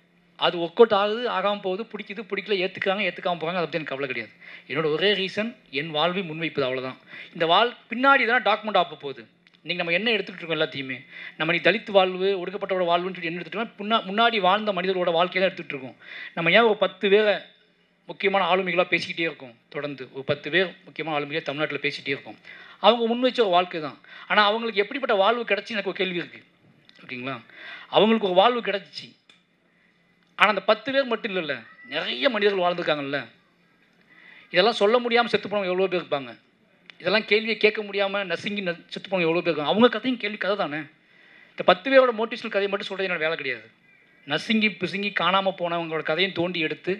அது ஒர்க் அவுட் ஆகுது, ஆகாமல் போகுது, பிடிக்குது பிடிக்கல, ஏற்றுக்காமல் போகிறாங்க, அதை பற்றி எனக்கு கவலை கிடையாது. என்னோட ஒரே ரீசன் என் வாழ்வை முன்வைப்பது, அவ்வளோதான். இந்த பின்னாடி தான் டாக்குமெண்ட் ஆக போகுது. இன்றைக்கி நம்ம என்ன எடுத்துகிட்டு இருக்கோம் எல்லாத்தையுமே, நம்ம நீ தலித்து வாழ்வு, ஒடுக்கப்பட்டோட வாழ்வுன்னு சொல்லி என்ன எடுத்துகிட்டு இருக்கோம், முன்னாடி வாழ்ந்த மனிதர்களோட வாழ்க்கையை தான் எடுத்துகிட்டு இருக்கோம். நம்ம ஏன் ஒரு 10 பேரை முக்கியமான ஆளுமைகளாக பேசிக்கிட்டே இருக்கோம், தொடர்ந்து ஒரு 10 பேர் முக்கியமான ஆளுமையாக தமிழ்நாட்டில் பேசிகிட்டே இருக்கோம். அவங்க முன்வைச்ச ஒரு வாழ்க்கை தான். ஆனால் அவங்களுக்கு எப்படிப்பட்ட வாழ்வு கிடச்சி எனக்கு ஒரு கேள்வி இருக்குது. ஓகேங்களா? அவங்களுக்கு ஒரு வாழ்வு கிடச்சிச்சு. ஆனால் அந்த 10 பேர் மட்டும் இல்லைல்ல, நிறைய மனிதர்கள் வாழ்ந்துருக்காங்கல்ல. இதெல்லாம் சொல்ல முடியாமல் செத்து போனவங்க எவ்வளோ பேர் இருப்பாங்க. இதெல்லாம் கேள்வியை கேட்க முடியாமல் நசுங்கி செத்து போனவங்க எவ்வளோ பேர் இருக்காங்க. அவங்க கதையும் கதை தானே. இந்த 10 பேரோட மோட்டிவேஷனல் கதையை மட்டும் சொல்கிறது என்னோட வேலை கிடையாது. நசுங்கி பிசுங்கி காணாமல் போனவங்களோட கதையும் தோண்டி எடுத்து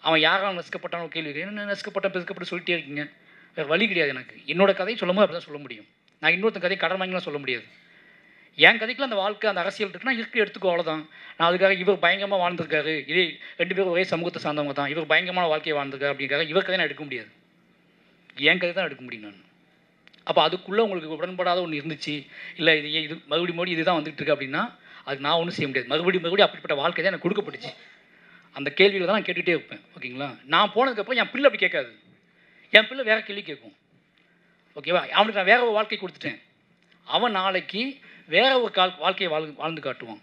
அவன் யாரால் நசுக்கப்பட்டான கேள்வி, என்ன நசுக்கப்பட்ட பிசுக்கப்பட்டு சொல்லிட்டே இருக்கீங்க. வேறு வழி கிடையாது எனக்கு. என்னோட கதையை சொல்லும்போது அப்படி தான் சொல்ல முடியும். நான் இன்னொருத்த கதையை கடன் வாங்கிலாம் சொல்ல முடியாது. என் கதைக்குள்ள அந்த வாழ்க்கை, அந்த அரசியல் இருக்குன்னா எடுத்துக்கோ, அவ்வளோதான். நான் அதுக்காக இவர் பயங்கரமாக வாழ்ந்துருக்காரு, இதே 2 பேரும் ஒரே சமூகத்தை சார்ந்தவங்க தான், இவர் பயங்கரமான வாழ்க்கையை வாழ்ந்துருக்காரு அப்படிங்கிறத இவர் கதையை நான் எடுக்க முடியாது. என் கதை தான் எடுக்க முடியும் நான். அப்போ அதுக்குள்ளே உங்களுக்கு உடன்படாத ஒன்று இருந்துச்சு, இல்லை இது மறுபடியும் இது தான் வந்துட்டு இருக்கு அப்படின்னா அதுக்கு நான் ஒன்றும் செய்ய முடியாது. மறுபடியும் அப்படிப்பட்ட வாழ்க்கை தான் எனக்கு கொடுக்கப்பட்டுச்சு. அந்த கேள்வியில் தான் நான் கேட்டுகிட்டே இருப்பேன். ஓகேங்களா? நான் போனதுக்கப்புறம் என் பிள்ளை அப்படி கேட்காது. என் பிள்ளை வேறு கேள்வி கேட்கும். ஓகேவா? அவனுக்கு நான் வேற ஒரு வாழ்க்கை கொடுத்துட்டேன். அவன் நாளைக்கு வேற ஒரு வாழ்க்கையை வாழ்ந்து காட்டுவான்.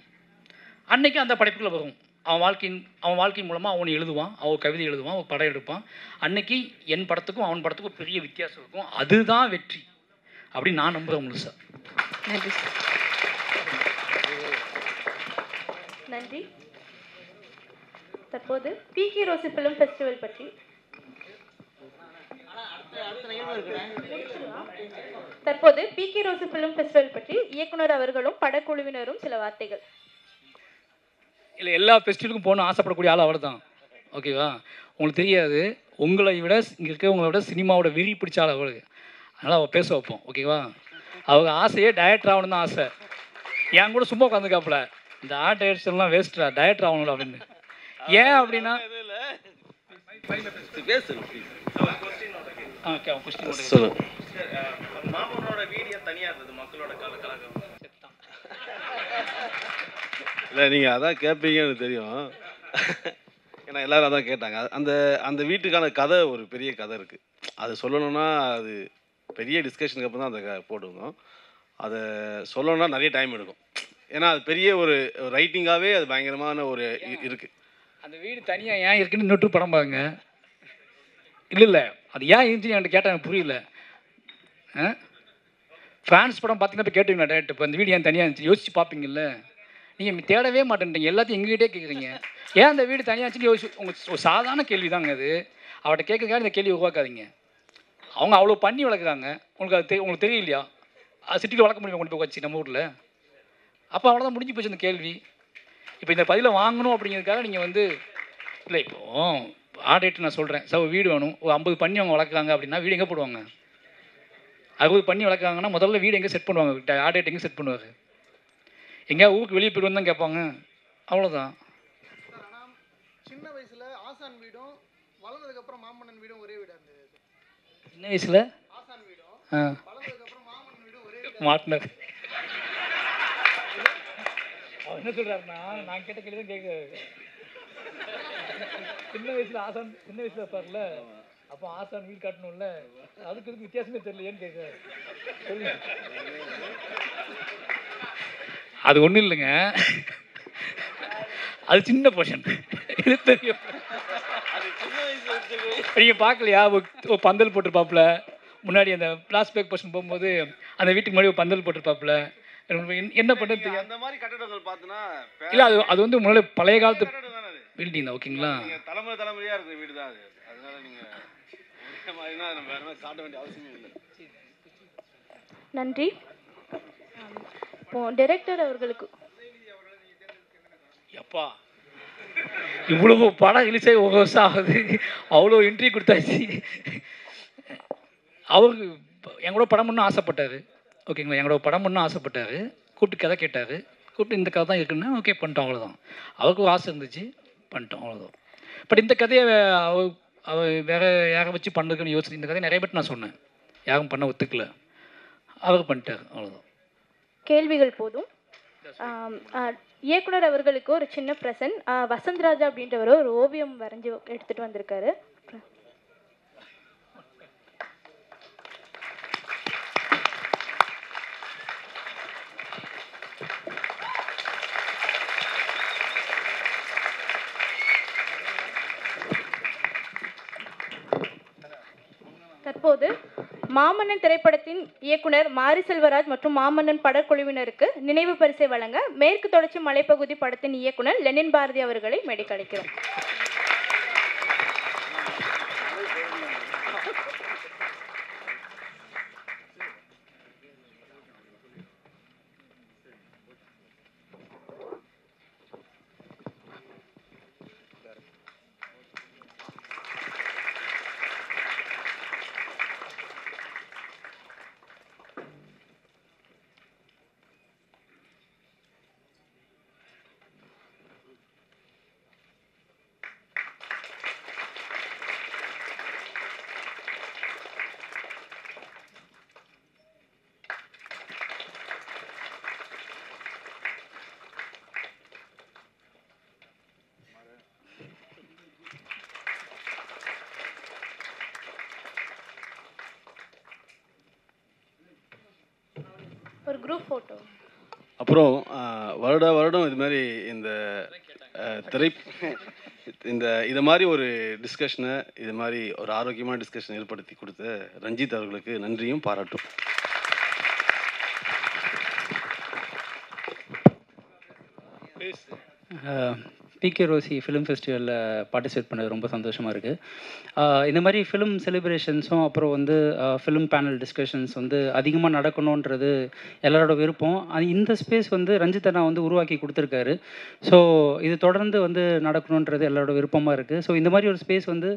அன்னைக்கு அந்த படைப்புகளை வரும். அவன் வாழ்க்கையின் மூலமாக அவன் எழுதுவான், அவன் கவிதை எழுதுவான், அவன் படம் எடுப்பான். அன்னைக்கு என் படத்துக்கும் அவன் படத்துக்கும் பெரிய வித்தியாசம் இருக்கும். அதுதான் வெற்றி அப்படின்னு நான் நம்புகிறேன் முழுசா. நன்றி. நன்றி. தற்போது பிகே ரோசி ஃபிலிம் ஃபெஸ்டிவல் பற்றி இயக்குனர் அவர்களும் படக்குழுவினரும் சில வார்த்தைகள். இல்லை, எல்லா ஃபெஸ்டிவலுக்கும் போகணும்னு ஆசைப்படக்கூடிய ஆள் அவர் தான். ஓகேவா? உங்களுக்கு தெரியாது, உங்களை விட இங்கே இருக்கிறவங்கள விட சினிமாவோட வெறி பிடிச்ச ஆள் அவருக்கு. அதனால் அவள் பேச வைப்போம். ஓகேவா? அவங்க ஆசையே டயரக்டர் ஆகணும் தான் ஆசை. என் கூட சும்மா உட்காந்துக்காப்புல, இந்த ஆர்ட் டைரக்ஷன்லாம் வேஸ்ட்டா, டயரக்டர் ஆகணும் அப்படின்னு. ஏன் அப்படின்னா இல்லை, நீங்கள் அதான் கேட்பீங்கன்னு தெரியும். ஏன்னா எல்லோரும் அதான் கேட்டாங்க. அந்த வீட்டுக்கான கதை ஒரு பெரிய கதை இருக்குது. அது சொல்லணுன்னா அது பெரிய டிஸ்கஷனுக்கு அப்புறம் தான் அதை போட்டுருந்தோம். அதை சொல்லணுன்னா நிறைய டைம் எடுக்கும். ஏன்னா அது பெரிய ஒரு ரைட்டிங்காகவே அது பயங்கரமான ஒரு இருக்குது. அந்த வீடு தனியாக ஏன் இருக்குன்னு இன்னொரு படம் பாருங்க. இல்லை, அது ஏன் இருந்துச்சு என்கிட்ட கேட்டால் எனக்கு புரியல. ஃப்ரான்ஸ் படம் பார்த்தீங்கன்னா இப்போ கேட்டுங்களா டேரக்டர், இப்போ இந்த வீடு ஏன் தனியாக இருந்துச்சு யோசிச்சு பார்ப்பீங்கல்ல. நீங்கள் தேடவே மாட்டேன்றீங்க, எல்லாத்தையும் எங்ககிட்டே கேட்குறீங்க. ஏன் அந்த வீடு தனியாக இருந்துச்சுன்னு உங்களுக்கு ஒரு சாதாரண கேள்வி தாங்க அது. அவர்கிட்ட கேட்குறதுக்காக இந்த கேள்வி உருவாக்காதீங்க. அவங்க அவ்வளோ பண்ணி வளர்க்குறாங்க, உங்களுக்கு தெரியலையா? சிட்டியில் வளர்க்க முடியுமா கொண்டு போய் வச்சு நம்ம ஊரில்? அப்போ அவ்வளோதான், முடிஞ்சு போச்சு அந்த கேள்வி. இப்போ இந்த பதிலை வாங்கணும் அப்படிங்கிறதுக்காக நீங்கள் இல்லை, இப்போது ஆர்டேட்டு நான் சொல்கிறேன், வீடு வேணும், ஒரு 50 பண்ணி அவங்க வளர்க்குறாங்க அப்படின்னா வீடு எங்கே போடுவாங்க? 60 பண்ணி வளர்க்குறாங்கன்னா முதல்ல வீடு எங்கே செட் பண்ணுவாங்க? ஆர்டேட் எங்கே செட் பண்ணுவார்? எங்கேயா ஊருக்கு வெளியே போய்ட்டு தான் கேட்பாங்க. அவ்வளோதான். சின்ன வயசுல ஆசான் வீடும் வளர்ந்ததுக்கப்புறம் மாமன்னன் வீடும் ஒரே வீடாக இருந்தது. சின்ன வயசில் ஆசான் வீடும் வளர்ந்ததுக்கப்புறம் மாமன்னன் வீடும் ஒரே மாட்டினார். அவர் என்ன சொல்கிறாருன்னா, நான் கேட்ட கேள்வி தான் கேட்குறாரு. சின்ன வயசில் இருப்பார்ல, அப்போ ஆசான் வீடு காட்டணும்ல, அதுக்கு இதுக்கு வித்தியாசமே தெரியலையேன்னு கேட்குறாரு. சொல்லுங்க. அது ஒன்றும் இல்லைங்க, அது சின்ன போர்ஷன். இது தெரியும். நீங்கள் பார்க்கலையா? ஒரு பந்தல் போட்டிருப்பாப்புல முன்னாடி, அந்த பிளாஸ்பேக் போர்ஷன் போகும்போது அந்த வீட்டுக்கு முன்னாடி ஒரு பந்தல் போட்டிருப்பாப்புல. என்ன பண்ணுறது அந்த மாதிரி கட்டடங்கள் பார்த்தோன்னா இல்லை, அது முன்னாடி பழைய காலத்து பில்டிங் தான். ஓகேங்களா? தலைமுறையாக இருக்கிற வீடு தான் அது. அதனால நீங்கள் மாதிரினா நம்ம வேற மாதிரி காட்ட வேண்டிய அவசியமே இல்லை. நன்றி. இப்போ டைரக்டர் அவர்களுக்கு எப்பா இவ்வளவு படம் ரிலீஸே 1 வருஷம் ஆகுது, அவ்வளோ என்ட்ரி கொடுத்தாச்சு. அவருக்கு என் கூட படம் பண்ணணும்னு ஆசைப்பட்டார். ஓகேங்களா. எங்களோட படம் பண்ண ஆசைப்பட்டார், கூப்பிட்டு கதை கேட்டார், கூப்பிட்டு இந்த கதை தான் இருக்குன்னா ஓகே பண்ணிட்டோம், அவ்வளோதான். அவருக்கு ஒரு ஆசை இருந்துச்சு, பண்ணிட்டோம், அவ்வளோதான். பட் இந்த கதையை அவ வேறு யாரை வச்சு பண்ணுறதுன்னு யோசிச்சு இந்த கதையை நிறைய பேர் நான் சொன்னேன், யாரும் பண்ண ஒத்துக்கல, அவர் பண்ணிட்டார், அவ்வளோதான். கேள்விகள் போதும். இயக்குனர் அவர்களுக்கு ஒரு சின்ன ப்ரெசன்ட். வசந்த்ராஜா அப்படின்றவர் ஒரு ஓவியம் வரைஞ்சி எடுத்துகிட்டு வந்திருக்காரு. தற்போது மாமன்னன் திரைப்படத்தின் இயக்குனர் மாரி செல்வராஜ் மற்றும் மாமன்னன் படக்குழுவினருக்கு நினைவு பரிசை வழங்க மேற்கு தொடர்ச்சி மலைப்பகுதி படத்தின் இயக்குனர் லெனின் பாரதி அவர்களை மேடைக்கு அழைக்கிறோம். ஒரு குரூப் ஃபோட்டோ. அப்புறம் வருடம் இது மாதிரி இந்த இது மாதிரி ஒரு டிஸ்கஷனை, இது மாதிரி ஒரு ஆரோக்கியமான டிஸ்கஷன் ஏற்படுத்தி கொடுத்த ரஞ்சித் அவர்களுக்கு நன்றியும் பாராட்டும். பிகே ரோசி ஃபிலிம் ஃபெஸ்டிவலில் பார்ட்டிசிபேட் பண்ணது ரொம்ப சந்தோஷமாக இருக்குது. இந்த மாதிரி ஃபிலிம் செலிப்ரேஷன்ஸும் அப்புறம் வந்து ஃபிலிம் பேனல் டிஸ்கஷன்ஸ் வந்து அதிகமாக நடக்கணுன்றது எல்லாரோட விருப்பம். இந்த ஸ்பேஸ் வந்து ரஞ்சித் அண்ணா வந்து உருவாக்கி கொடுத்துருக்காரு. ஸோ இது தொடர்ந்து வந்து நடக்கணுன்றது எல்லாரோட விருப்பமாக இருக்குது. ஸோ இந்த மாதிரி ஒரு ஸ்பேஸ் வந்து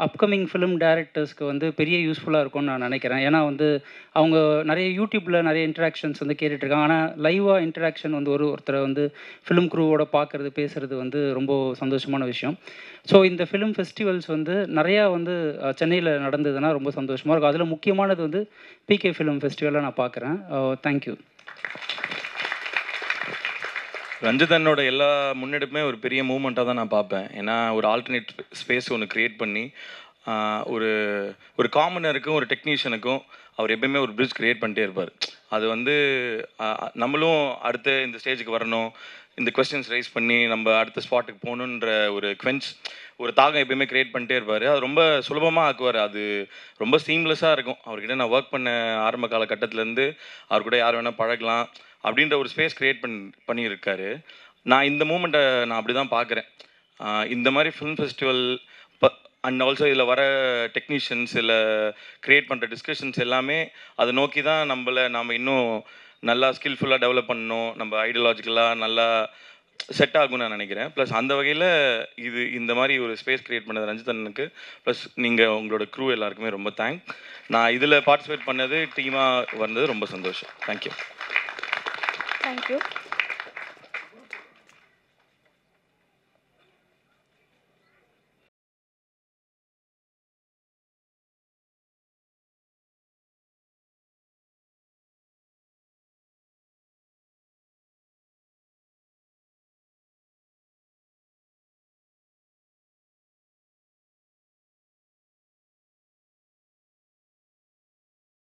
அப்கமிங் ஃபிலிம் டைரக்டர்ஸ்க்கு வந்து பெரிய யூஸ்ஃபுல்லாக இருக்கும்னு நான் நினைக்கிறேன். ஏன்னா வந்து அவங்க நிறைய யூடியூப்பில் நிறைய இன்ட்ராக்ஷன்ஸ் வந்து கேட்டுட்ருக்காங்க. ஆனால் லைவாக இன்ட்ராக்ஷன் வந்து ஒருத்தரை வந்து ஃபிலிம் க்ரூவோட பார்க்குறது, பேசுகிறது வந்து ரொம்ப சந்தோஷமான விஷயம். ஸோ இந்த ஃபிலிம் ஃபெஸ்டிவல்ஸ் வந்து நிறையா வந்து சென்னையில் நடந்ததுன்னா ரொம்ப சந்தோஷமாக இருக்கும். அதில் முக்கியமானது வந்து பிகே ஃபிலிம் ஃபெஸ்டிவலாக நான் பார்க்குறேன். தேங்க்யூ. ரஞ்சிதனோட எல்லா முன்னெடுப்புமே ஒரு பெரிய மூமெண்ட்டாக தான் நான் பார்ப்பேன். ஏன்னா ஒரு ஆல்டர்னேட் ஸ்பேஸ் ஒன்று க்ரியேட் பண்ணி ஒரு ஒரு காமனருக்கும் ஒரு டெக்னீஷியனுக்கும் அவர் எப்பயுமே ஒரு பிரிட்ஜ் க்ரியேட் பண்ணிட்டே இருப்பார். அது வந்து நம்மளும் அடுத்த இந்த ஸ்டேஜுக்கு வரணும், இந்த கொஸ்டின்ஸ் ரைஸ் பண்ணி நம்ம அடுத்த ஸ்பாட்டுக்கு போகணுன்ற ஒரு தாகம் எப்பயுமே க்ரியேட் பண்ணிட்டே இருப்பார். அது ரொம்ப சுலபமாக ஆக்குவார். அது ரொம்ப சீம்லெஸ்ஸாக இருக்கும். அவர்கிட்ட நான் ஒர்க் பண்ண ஆரம்ப காலகட்டத்திலேருந்து அவர் கூட யார் வேணால் பழகலாம் அப்படின்ற ஒரு ஸ்பேஸ் க்ரியேட் பண்ணியிருக்காரு. நான் இந்த மூமெண்ட்டை நான் அப்படி தான் பார்க்குறேன். இந்த மாதிரி ஃபிலிம் ஃபெஸ்டிவல் அண்ட் ஆல்சோ இதில் வர டெக்னீஷியன்ஸ், இதில் க்ரியேட் பண்ணுற டிஸ்கஷன்ஸ் எல்லாமே அதை நோக்கி தான் நம்ம இன்னும் நல்லா ஸ்கில்ஃபுல்லாக டெவலப் பண்ணணும், நம்ம ஐடியாலஜிக்கலாக நல்லா செட் ஆகும்னு நான் நினைக்கிறேன். ப்ளஸ் அந்த வகையில் இந்த மாதிரி ஒரு ஸ்பேஸ் க்ரியேட் பண்ணது ரஞ்சிதனுக்கு, ப்ளஸ் நீங்கள் உங்களோட க்ரூ எல்லாருக்குமே ரொம்ப தேங்க்ஸ். நான் இதில் பார்ட்டிசிபேட் பண்ணது டீமாக வந்தது ரொம்ப சந்தோஷம். தேங்க்யூ. தேங்க்யூ.